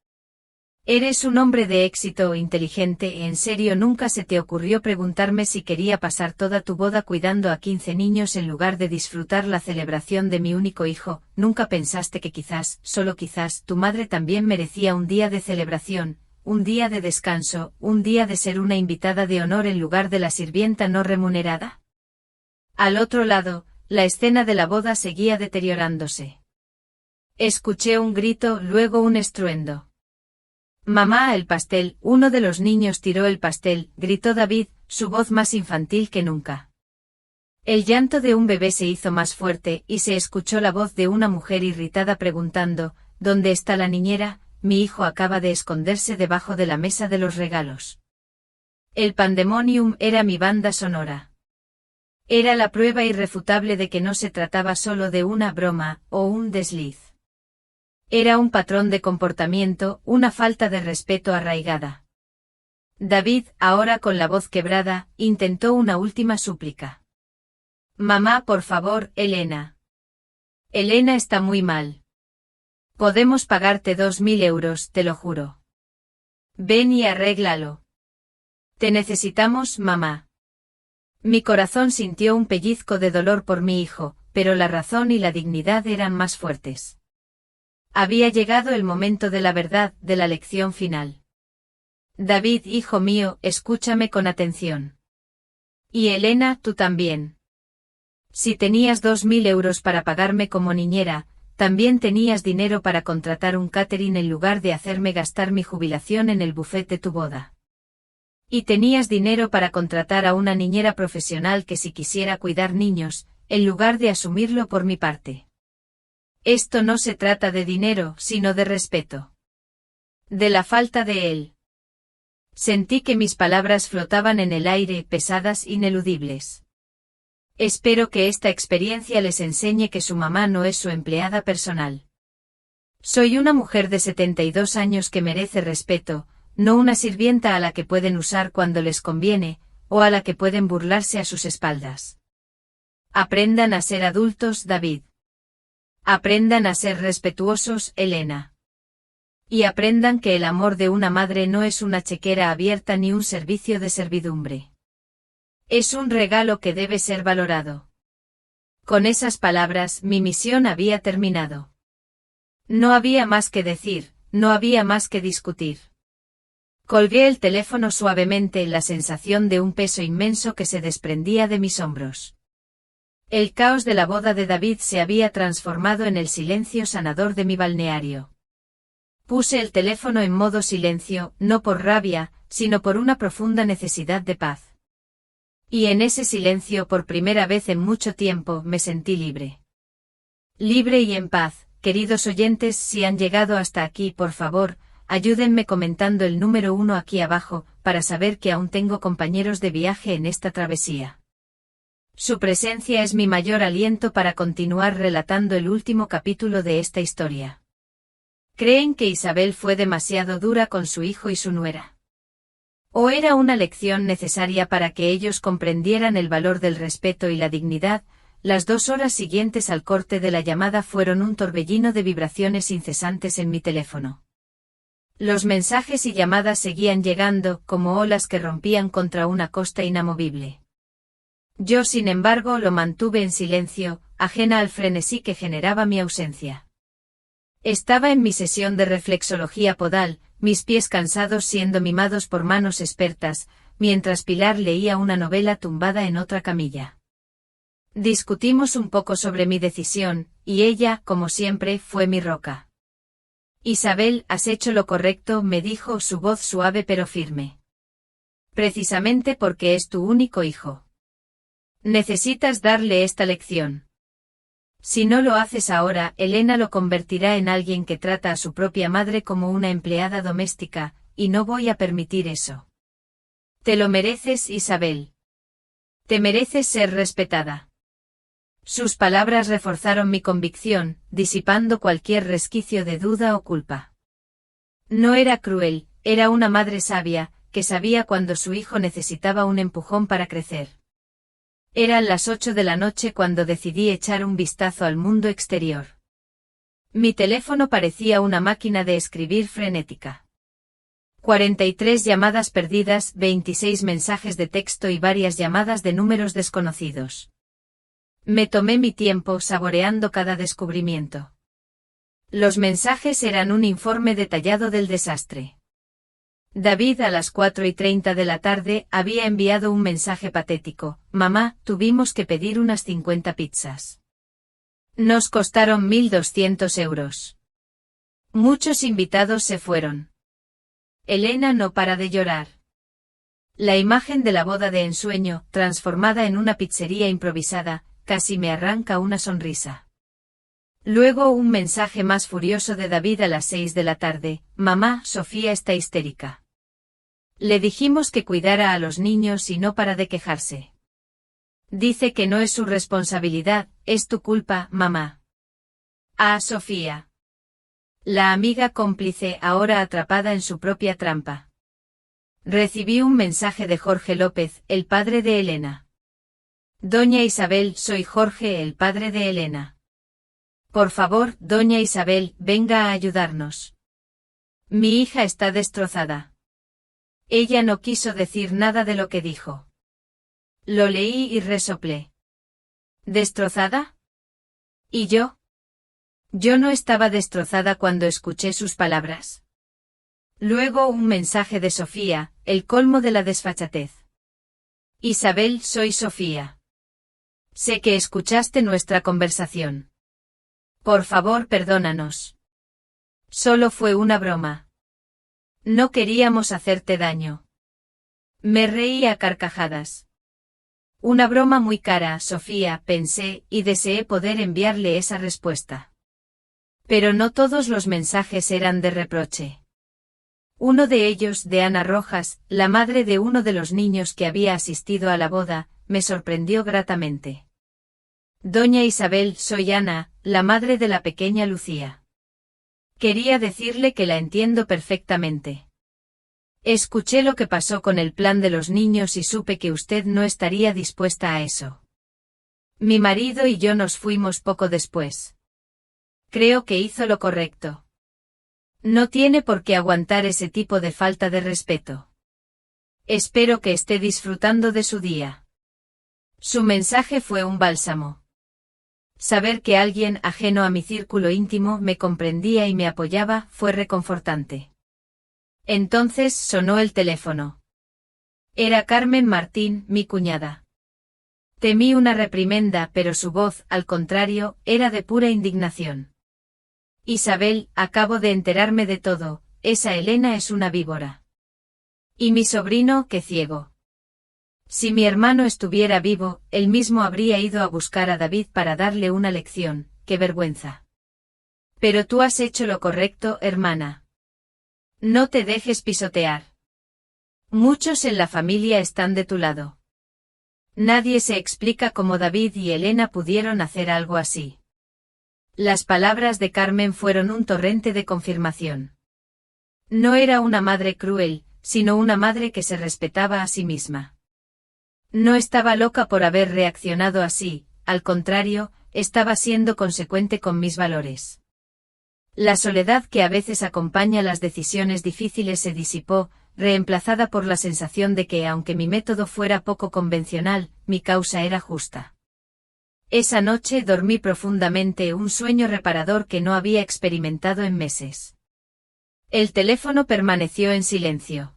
Eres un hombre de éxito, inteligente, ¿en serio nunca se te ocurrió preguntarme si quería pasar toda tu boda cuidando a 15 niños en lugar de disfrutar la celebración de mi único hijo? ¿Nunca pensaste que quizás, solo quizás, tu madre también merecía un día de celebración, un día de descanso, un día de ser una invitada de honor en lugar de la sirvienta no remunerada? Al otro lado, la escena de la boda seguía deteriorándose. Escuché un grito, luego un estruendo. Mamá, el pastel, uno de los niños tiró el pastel, gritó David, su voz más infantil que nunca. El llanto de un bebé se hizo más fuerte y se escuchó la voz de una mujer irritada preguntando, ¿dónde está la niñera? Mi hijo acaba de esconderse debajo de la mesa de los regalos. El pandemonium era mi banda sonora. Era la prueba irrefutable de que no se trataba solo de una broma o un desliz. Era un patrón de comportamiento, una falta de respeto arraigada. David, ahora con la voz quebrada, intentó una última súplica. Mamá, por favor, Elena. Elena está muy mal. Podemos pagarte 2000 euros, te lo juro. Ven y arréglalo. Te necesitamos, mamá. Mi corazón sintió un pellizco de dolor por mi hijo, pero la razón y la dignidad eran más fuertes. Había llegado el momento de la verdad, de la lección final. David, hijo mío, escúchame con atención. Y Elena, tú también. Si tenías 2000 euros para pagarme como niñera, también tenías dinero para contratar un catering en lugar de hacerme gastar mi jubilación en el buffet de tu boda. Y tenías dinero para contratar a una niñera profesional que si quisiera cuidar niños, en lugar de asumirlo por mi parte. Esto no se trata de dinero, sino de respeto. De la falta de él. Sentí que mis palabras flotaban en el aire, pesadas, ineludibles. Espero que esta experiencia les enseñe que su mamá no es su empleada personal. Soy una mujer de 72 años que merece respeto, no una sirvienta a la que pueden usar cuando les conviene, o a la que pueden burlarse a sus espaldas. Aprendan a ser adultos, David. Aprendan a ser respetuosos, Elena. Y aprendan que el amor de una madre no es una chequera abierta ni un servicio de servidumbre. Es un regalo que debe ser valorado. Con esas palabras, mi misión había terminado. No había más que decir, no había más que discutir. Colgué el teléfono suavemente, la sensación de un peso inmenso que se desprendía de mis hombros. El caos de la boda de David se había transformado en el silencio sanador de mi balneario. Puse el teléfono en modo silencio, no por rabia, sino por una profunda necesidad de paz. Y en ese silencio, por primera vez en mucho tiempo, me sentí libre. Libre y en paz. Queridos oyentes, si han llegado hasta aquí, por favor, ayúdenme comentando el número 1 aquí abajo, para saber que aún tengo compañeros de viaje en esta travesía. Su presencia es mi mayor aliento para continuar relatando el último capítulo de esta historia. ¿Creen que Isabel fue demasiado dura con su hijo y su nuera? ¿O era una lección necesaria para que ellos comprendieran el valor del respeto y la dignidad? Las 2 horas siguientes al corte de la llamada fueron un torbellino de vibraciones incesantes en mi teléfono. Los mensajes y llamadas seguían llegando, como olas que rompían contra una costa inamovible. Yo, sin embargo, lo mantuve en silencio, ajena al frenesí que generaba mi ausencia. Estaba en mi sesión de reflexología podal, mis pies cansados siendo mimados por manos expertas, mientras Pilar leía una novela tumbada en otra camilla. Discutimos un poco sobre mi decisión, y ella, como siempre, fue mi roca. Isabel, has hecho lo correcto, me dijo, su voz suave pero firme. Precisamente porque es tu único hijo. Necesitas darle esta lección. Si no lo haces ahora, Elena lo convertirá en alguien que trata a su propia madre como una empleada doméstica, y no voy a permitir eso. Te lo mereces, Isabel. Te mereces ser respetada. Sus palabras reforzaron mi convicción, disipando cualquier resquicio de duda o culpa. No era cruel, era una madre sabia, que sabía cuando su hijo necesitaba un empujón para crecer. Eran las 8 de la noche cuando decidí echar un vistazo al mundo exterior. Mi teléfono parecía una máquina de escribir frenética. 43 llamadas perdidas, 26 mensajes de texto y varias llamadas de números desconocidos. Me tomé mi tiempo saboreando cada descubrimiento. Los mensajes eran un informe detallado del desastre. David a las 4:30 de la tarde había enviado un mensaje patético: mamá, tuvimos que pedir unas 50 pizzas. Nos costaron 1.200 euros. Muchos invitados se fueron. Elena no para de llorar. La imagen de la boda de ensueño, transformada en una pizzería improvisada, casi me arranca una sonrisa. Luego un mensaje más furioso de David a las 6 de la tarde: mamá, Sofía está histérica. Le dijimos que cuidara a los niños y no para de quejarse. Dice que no es su responsabilidad, es tu culpa, mamá. Ah, Sofía. La amiga cómplice ahora atrapada en su propia trampa. Recibí un mensaje de Jorge López, el padre de Elena. Doña Isabel, soy Jorge, el padre de Elena. Por favor, doña Isabel, venga a ayudarnos. Mi hija está destrozada. Ella no quiso decir nada de lo que dijo. Lo leí y resoplé. ¿Destrozada? ¿Y yo? Yo no estaba destrozada cuando escuché sus palabras. Luego un mensaje de Sofía, el colmo de la desfachatez. Isabel, soy Sofía. Sé que escuchaste nuestra conversación. Por favor, perdónanos. Solo fue una broma. No queríamos hacerte daño. Me reí a carcajadas. Una broma muy cara, Sofía, pensé, y deseé poder enviarle esa respuesta. Pero no todos los mensajes eran de reproche. Uno de ellos, de Ana Rojas, la madre de uno de los niños que había asistido a la boda, me sorprendió gratamente. Doña Isabel, soy Ana, la madre de la pequeña Lucía. Quería decirle que la entiendo perfectamente. Escuché lo que pasó con el plan de los niños y supe que usted no estaría dispuesta a eso. Mi marido y yo nos fuimos poco después. Creo que hizo lo correcto. No tiene por qué aguantar ese tipo de falta de respeto. Espero que esté disfrutando de su día. Su mensaje fue un bálsamo. Saber que alguien ajeno a mi círculo íntimo me comprendía y me apoyaba fue reconfortante. Entonces sonó el teléfono. Era Carmen Martín, mi cuñada. Temí una reprimenda, pero su voz, al contrario, era de pura indignación. Isabel, acabo de enterarme de todo, esa Elena es una víbora. Y mi sobrino, qué ciego. Si mi hermano estuviera vivo, él mismo habría ido a buscar a David para darle una lección, qué vergüenza. Pero tú has hecho lo correcto, hermana. No te dejes pisotear. Muchos en la familia están de tu lado. Nadie se explica cómo David y Elena pudieron hacer algo así. Las palabras de Carmen fueron un torrente de confirmación. No era una madre cruel, sino una madre que se respetaba a sí misma. No estaba loca por haber reaccionado así, al contrario, estaba siendo consecuente con mis valores. La soledad que a veces acompaña las decisiones difíciles se disipó, reemplazada por la sensación de que aunque mi método fuera poco convencional, mi causa era justa. Esa noche dormí profundamente, un sueño reparador que no había experimentado en meses. El teléfono permaneció en silencio.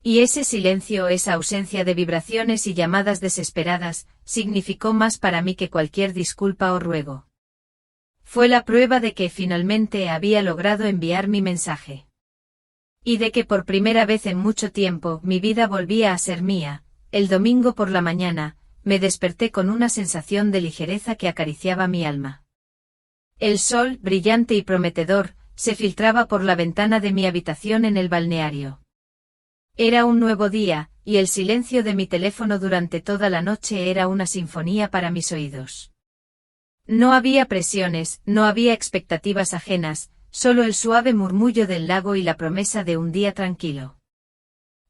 Y ese silencio, esa ausencia de vibraciones y llamadas desesperadas, significó más para mí que cualquier disculpa o ruego. Fue la prueba de que finalmente había logrado enviar mi mensaje. Y de que por primera vez en mucho tiempo mi vida volvía a ser mía. El domingo por la mañana, me desperté con una sensación de ligereza que acariciaba mi alma. El sol, brillante y prometedor, se filtraba por la ventana de mi habitación en el balneario. Era un nuevo día, y el silencio de mi teléfono durante toda la noche era una sinfonía para mis oídos. No había presiones, no había expectativas ajenas, solo el suave murmullo del lago y la promesa de un día tranquilo.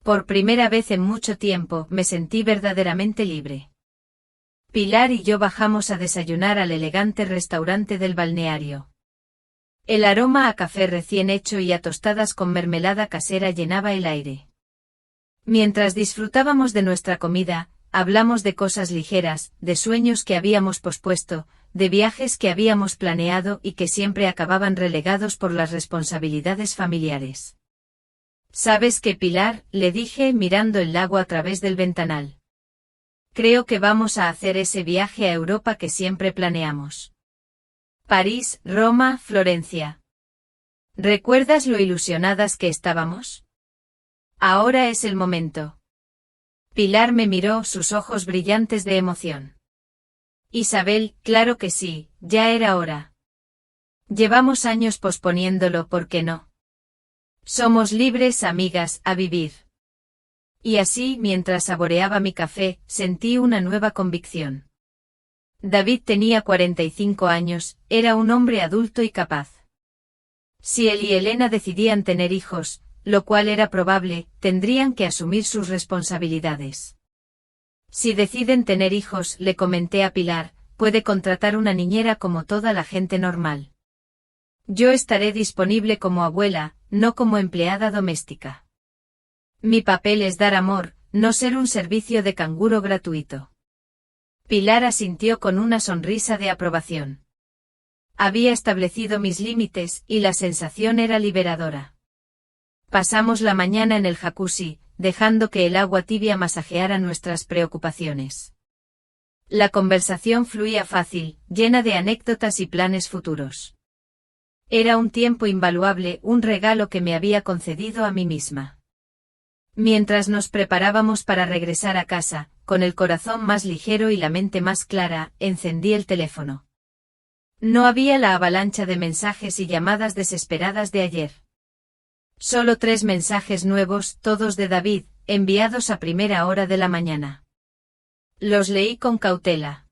Por primera vez en mucho tiempo me sentí verdaderamente libre. Pilar y yo bajamos a desayunar al elegante restaurante del balneario. El aroma a café recién hecho y a tostadas con mermelada casera llenaba el aire. Mientras disfrutábamos de nuestra comida, hablamos de cosas ligeras, de sueños que habíamos pospuesto, de viajes que habíamos planeado y que siempre acababan relegados por las responsabilidades familiares. ¿Sabes qué, Pilar?, le dije mirando el lago a través del ventanal. Creo que vamos a hacer ese viaje a Europa que siempre planeamos. París, Roma, Florencia. ¿Recuerdas lo ilusionadas que estábamos? Ahora es el momento. Pilar me miró, sus ojos brillantes de emoción. Isabel, claro que sí, ya era hora. Llevamos años posponiéndolo, ¿por qué no? Somos libres, amigas, a vivir. Y así, mientras saboreaba mi café, sentí una nueva convicción. David tenía 45 años, era un hombre adulto y capaz. Si él y Elena decidían tener hijos, lo cual era probable, tendrían que asumir sus responsabilidades. Si deciden tener hijos, le comenté a Pilar, puede contratar una niñera como toda la gente normal. Yo estaré disponible como abuela, no como empleada doméstica. Mi papel es dar amor, no ser un servicio de canguro gratuito. Pilar asintió con una sonrisa de aprobación. Había establecido mis límites, y la sensación era liberadora. Pasamos la mañana en el jacuzzi, dejando que el agua tibia masajeara nuestras preocupaciones. La conversación fluía fácil, llena de anécdotas y planes futuros. Era un tiempo invaluable, un regalo que me había concedido a mí misma. Mientras nos preparábamos para regresar a casa, con el corazón más ligero y la mente más clara, encendí el teléfono. No había la avalancha de mensajes y llamadas desesperadas de ayer. Solo 3 mensajes nuevos, todos de David, enviados a primera hora de la mañana. Los leí con cautela.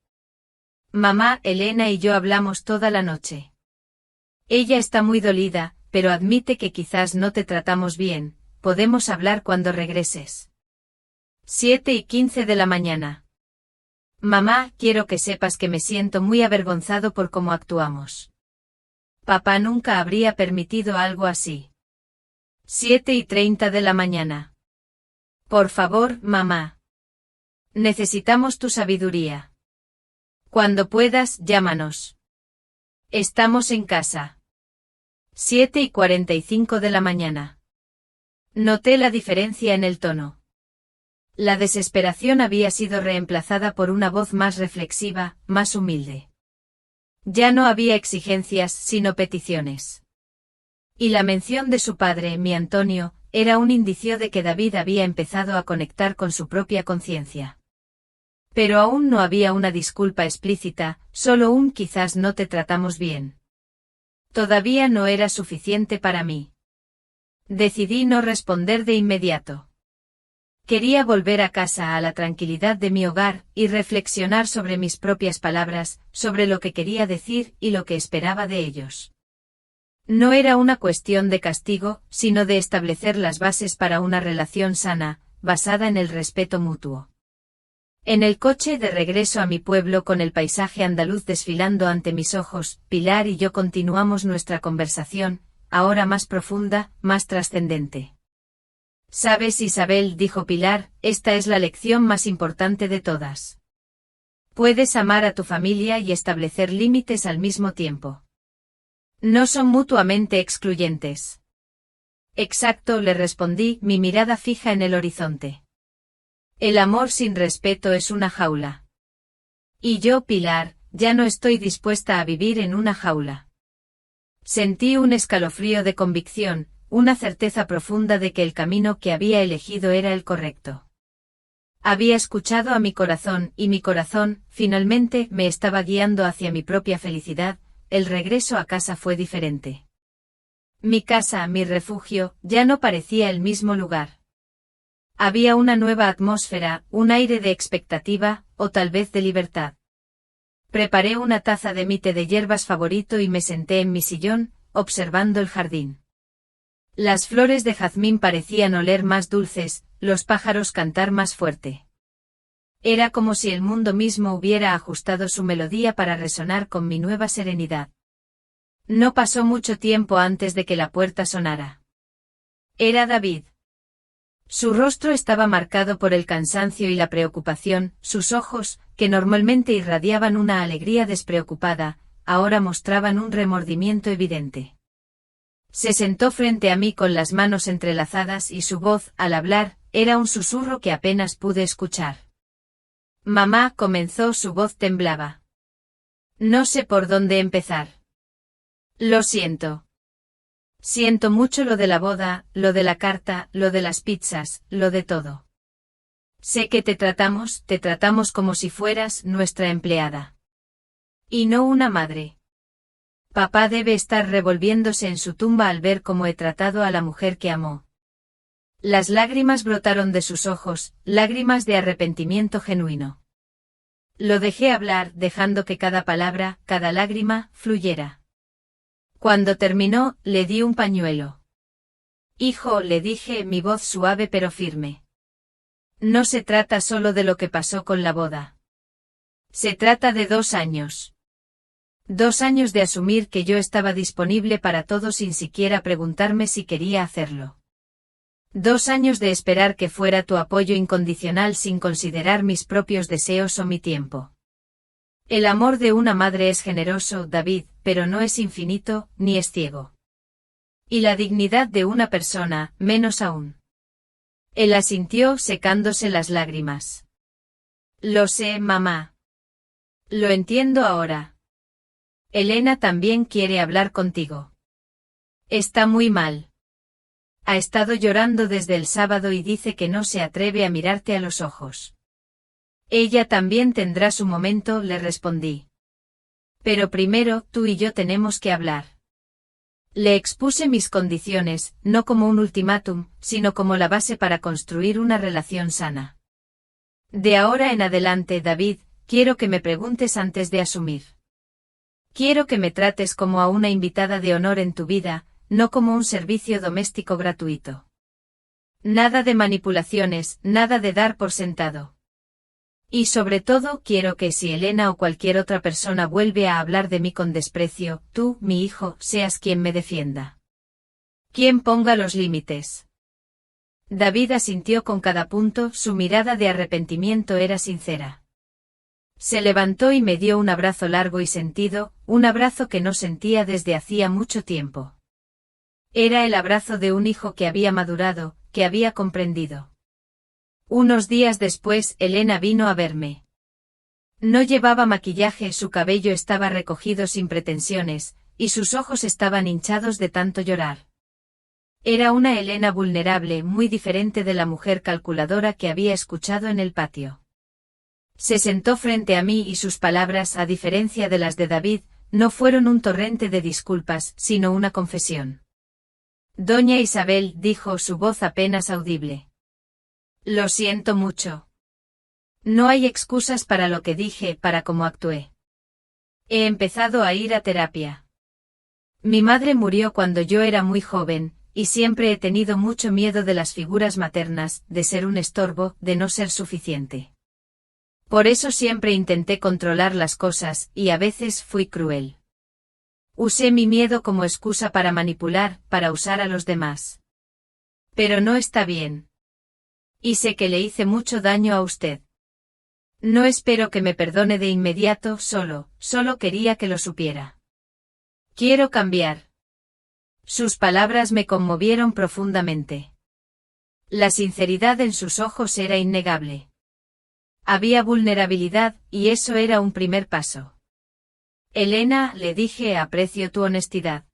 Mamá, Elena y yo hablamos toda la noche. Ella está muy dolida, pero admite que quizás no te tratamos bien. Podemos hablar cuando regreses. 7:15 de la mañana. Mamá, quiero que sepas que me siento muy avergonzado por cómo actuamos. Papá nunca habría permitido algo así. 7:30 de la mañana. Por favor, mamá. Necesitamos tu sabiduría. Cuando puedas, llámanos. Estamos en casa. 7:45 de la mañana. Noté la diferencia en el tono. La desesperación había sido reemplazada por una voz más reflexiva, más humilde. Ya no había exigencias, sino peticiones. Y la mención de su padre, mi Antonio, era un indicio de que David había empezado a conectar con su propia conciencia. Pero aún no había una disculpa explícita, solo un quizás no te tratamos bien. Todavía no era suficiente para mí. Decidí no responder de inmediato. Quería volver a casa, a la tranquilidad de mi hogar, y reflexionar sobre mis propias palabras, sobre lo que quería decir y lo que esperaba de ellos. No era una cuestión de castigo, sino de establecer las bases para una relación sana, basada en el respeto mutuo. En el coche de regreso a mi pueblo con el paisaje andaluz desfilando ante mis ojos, Pilar y yo continuamos nuestra conversación, ahora más profunda, más trascendente. Sabes, Isabel, dijo Pilar, esta es la lección más importante de todas. Puedes amar a tu familia y establecer límites al mismo tiempo. No son mutuamente excluyentes. Exacto, le respondí, mi mirada fija en el horizonte. El amor sin respeto es una jaula. Y yo, Pilar, ya no estoy dispuesta a vivir en una jaula. Sentí un escalofrío de convicción, una certeza profunda de que el camino que había elegido era el correcto. Había escuchado a mi corazón, y mi corazón, finalmente, me estaba guiando hacia mi propia felicidad. El regreso a casa fue diferente. Mi casa, mi refugio, ya no parecía el mismo lugar. Había una nueva atmósfera, un aire de expectativa, o tal vez de libertad. Preparé una taza de mi té de hierbas favorito y me senté en mi sillón, observando el jardín. Las flores de jazmín parecían oler más dulces, los pájaros cantar más fuerte. Era como si el mundo mismo hubiera ajustado su melodía para resonar con mi nueva serenidad. No pasó mucho tiempo antes de que la puerta sonara. Era David. Su rostro estaba marcado por el cansancio y la preocupación, sus ojos, que normalmente irradiaban una alegría despreocupada, ahora mostraban un remordimiento evidente. Se sentó frente a mí con las manos entrelazadas y su voz, al hablar, era un susurro que apenas pude escuchar. Mamá, comenzó, su voz temblaba. No sé por dónde empezar. Lo siento. Siento mucho lo de la boda, lo de la carta, lo de las pizzas, lo de todo. Sé que te tratamos como si fueras nuestra empleada. Y no una madre. Papá debe estar revolviéndose en su tumba al ver cómo he tratado a la mujer que amó. Las lágrimas brotaron de sus ojos, lágrimas de arrepentimiento genuino. Lo dejé hablar, dejando que cada palabra, cada lágrima, fluyera. Cuando terminó, le di un pañuelo. Hijo, le dije, mi voz suave pero firme. No se trata solo de lo que pasó con la boda. Se trata de 2 años. 2 años de asumir que yo estaba disponible para todo sin siquiera preguntarme si quería hacerlo. 2 años de esperar que fuera tu apoyo incondicional sin considerar mis propios deseos o mi tiempo. El amor de una madre es generoso, David, pero no es infinito, ni es ciego. Y la dignidad de una persona, menos aún. Él asintió secándose las lágrimas. Lo sé, mamá. Lo entiendo ahora. Elena también quiere hablar contigo. Está muy mal. Ha estado llorando desde el sábado y dice que no se atreve a mirarte a los ojos. Ella también tendrá su momento, le respondí. Pero primero, tú y yo tenemos que hablar. Le expuse mis condiciones, no como un ultimátum, sino como la base para construir una relación sana. De ahora en adelante, David, quiero que me preguntes antes de asumir. Quiero que me trates como a una invitada de honor en tu vida, no como un servicio doméstico gratuito. Nada de manipulaciones, nada de dar por sentado. Y sobre todo quiero que si Elena o cualquier otra persona vuelve a hablar de mí con desprecio, tú, mi hijo, seas quien me defienda. Quien ponga los límites. David asintió con cada punto, su mirada de arrepentimiento era sincera. Se levantó y me dio un abrazo largo y sentido, un abrazo que no sentía desde hacía mucho tiempo. Era el abrazo de un hijo que había madurado, que había comprendido. Unos días después, Elena vino a verme. No llevaba maquillaje, su cabello estaba recogido sin pretensiones, y sus ojos estaban hinchados de tanto llorar. Era una Elena vulnerable, muy diferente de la mujer calculadora que había escuchado en el patio. Se sentó frente a mí y sus palabras, a diferencia de las de David, no fueron un torrente de disculpas, sino una confesión. Doña Isabel, dijo, su voz apenas audible. Lo siento mucho. No hay excusas para lo que dije, para cómo actué. He empezado a ir a terapia. Mi madre murió cuando yo era muy joven, y siempre he tenido mucho miedo de las figuras maternas, de ser un estorbo, de no ser suficiente. Por eso siempre intenté controlar las cosas, y a veces fui cruel. Usé mi miedo como excusa para manipular, para usar a los demás. Pero no está bien. Y sé que le hice mucho daño a usted. No espero que me perdone de inmediato, solo quería que lo supiera. Quiero cambiar. Sus palabras me conmovieron profundamente. La sinceridad en sus ojos era innegable. Había vulnerabilidad, y eso era un primer paso. Elena, le dije, aprecio tu honestidad.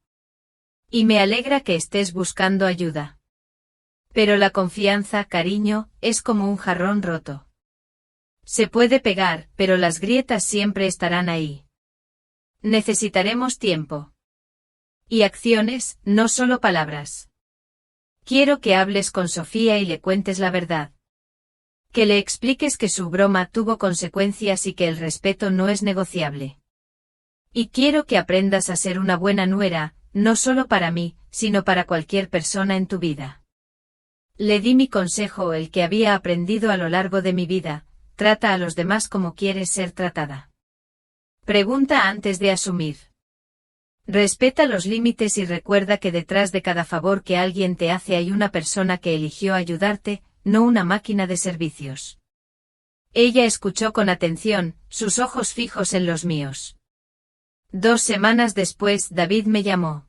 Y me alegra que estés buscando ayuda. Pero la confianza, cariño, es como un jarrón roto. Se puede pegar, pero las grietas siempre estarán ahí. Necesitaremos tiempo. Y acciones, no solo palabras. Quiero que hables con Sofía y le cuentes la verdad. Que le expliques que su broma tuvo consecuencias y que el respeto no es negociable. Y quiero que aprendas a ser una buena nuera, no solo para mí, sino para cualquier persona en tu vida. Le di mi consejo, el que había aprendido a lo largo de mi vida: trata a los demás como quieres ser tratada. Pregunta antes de asumir. Respeta los límites y recuerda que detrás de cada favor que alguien te hace hay una persona que eligió ayudarte, no una máquina de servicios. Ella escuchó con atención, sus ojos fijos en los míos. 2 semanas después, David me llamó.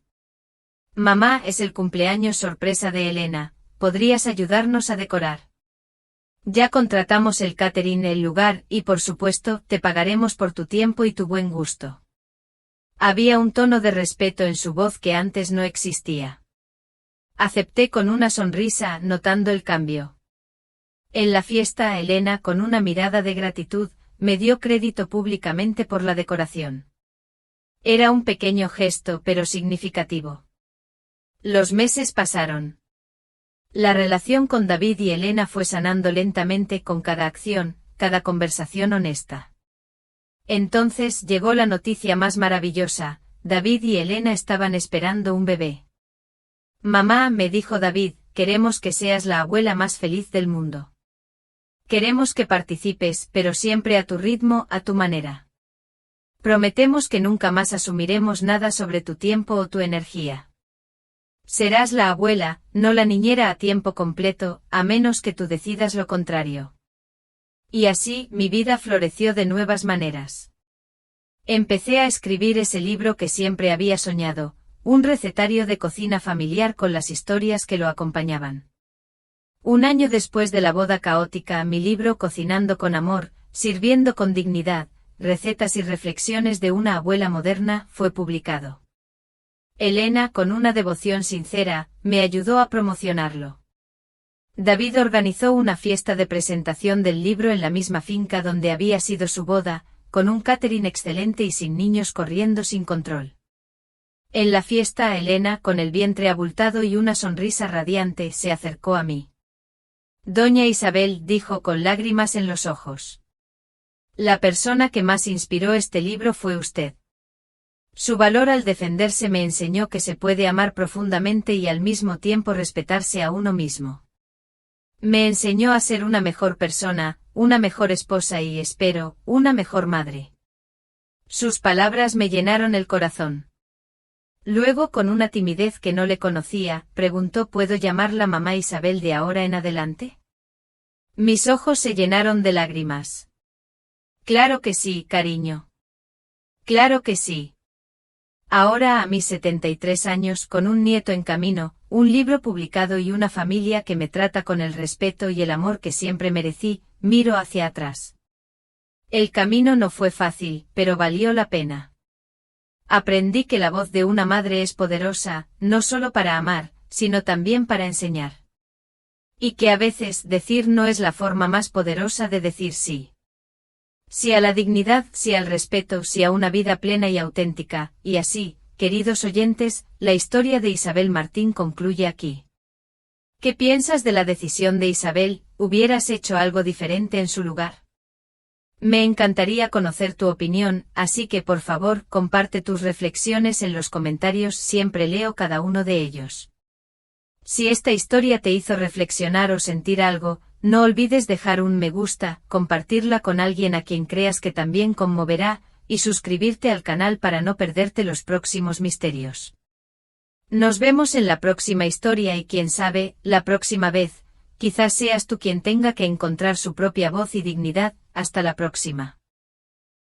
Mamá, es el cumpleaños sorpresa de Elena, ¿podrías ayudarnos a decorar? Ya contratamos el catering, el lugar, y por supuesto, te pagaremos por tu tiempo y tu buen gusto. Había un tono de respeto en su voz que antes no existía. Acepté con una sonrisa, notando el cambio. En la fiesta, Elena, con una mirada de gratitud, me dio crédito públicamente por la decoración. Era un pequeño gesto, pero significativo. Los meses pasaron. La relación con David y Elena fue sanando lentamente con cada acción, cada conversación honesta. Entonces llegó la noticia más maravillosa: David y Elena estaban esperando un bebé. Mamá, me dijo David, queremos que seas la abuela más feliz del mundo. Queremos que participes, pero siempre a tu ritmo, a tu manera. Prometemos que nunca más asumiremos nada sobre tu tiempo o tu energía. Serás la abuela, no la niñera a tiempo completo, a menos que tú decidas lo contrario. Y así, mi vida floreció de nuevas maneras. Empecé a escribir ese libro que siempre había soñado, un recetario de cocina familiar con las historias que lo acompañaban. 1 año después de la boda caótica, mi libro Cocinando con amor, sirviendo con dignidad, recetas y reflexiones de una abuela moderna, fue publicado. Elena, con una devoción sincera, me ayudó a promocionarlo. David organizó una fiesta de presentación del libro en la misma finca donde había sido su boda, con un catering excelente y sin niños corriendo sin control. En la fiesta, Elena, con el vientre abultado y una sonrisa radiante, se acercó a mí. Doña Isabel, dijo con lágrimas en los ojos. La persona que más inspiró este libro fue usted. Su valor al defenderse me enseñó que se puede amar profundamente y al mismo tiempo respetarse a uno mismo. Me enseñó a ser una mejor persona, una mejor esposa y, espero, una mejor madre. Sus palabras me llenaron el corazón. Luego, con una timidez que no le conocía, preguntó: ¿puedo llamarla mamá Isabel de ahora en adelante? Mis ojos se llenaron de lágrimas. Claro que sí, cariño. Claro que sí. Ahora, a mis 73 años, con un nieto en camino, un libro publicado y una familia que me trata con el respeto y el amor que siempre merecí, miro hacia atrás. El camino no fue fácil, pero valió la pena. Aprendí que la voz de una madre es poderosa, no solo para amar, sino también para enseñar. Y que a veces decir no es la forma más poderosa de decir sí. Sí a la dignidad, sí al respeto, sí a una vida plena y auténtica, y así, queridos oyentes, la historia de Isabel Martín concluye aquí. ¿Qué piensas de la decisión de Isabel? ¿Hubieras hecho algo diferente en su lugar? Me encantaría conocer tu opinión, así que por favor, comparte tus reflexiones en los comentarios, siempre leo cada uno de ellos. Si esta historia te hizo reflexionar o sentir algo, no olvides dejar un me gusta, compartirla con alguien a quien creas que también conmoverá, y suscribirte al canal para no perderte los próximos misterios. Nos vemos en la próxima historia y quién sabe, la próxima vez, quizás seas tú quien tenga que encontrar su propia voz y dignidad. Hasta la próxima.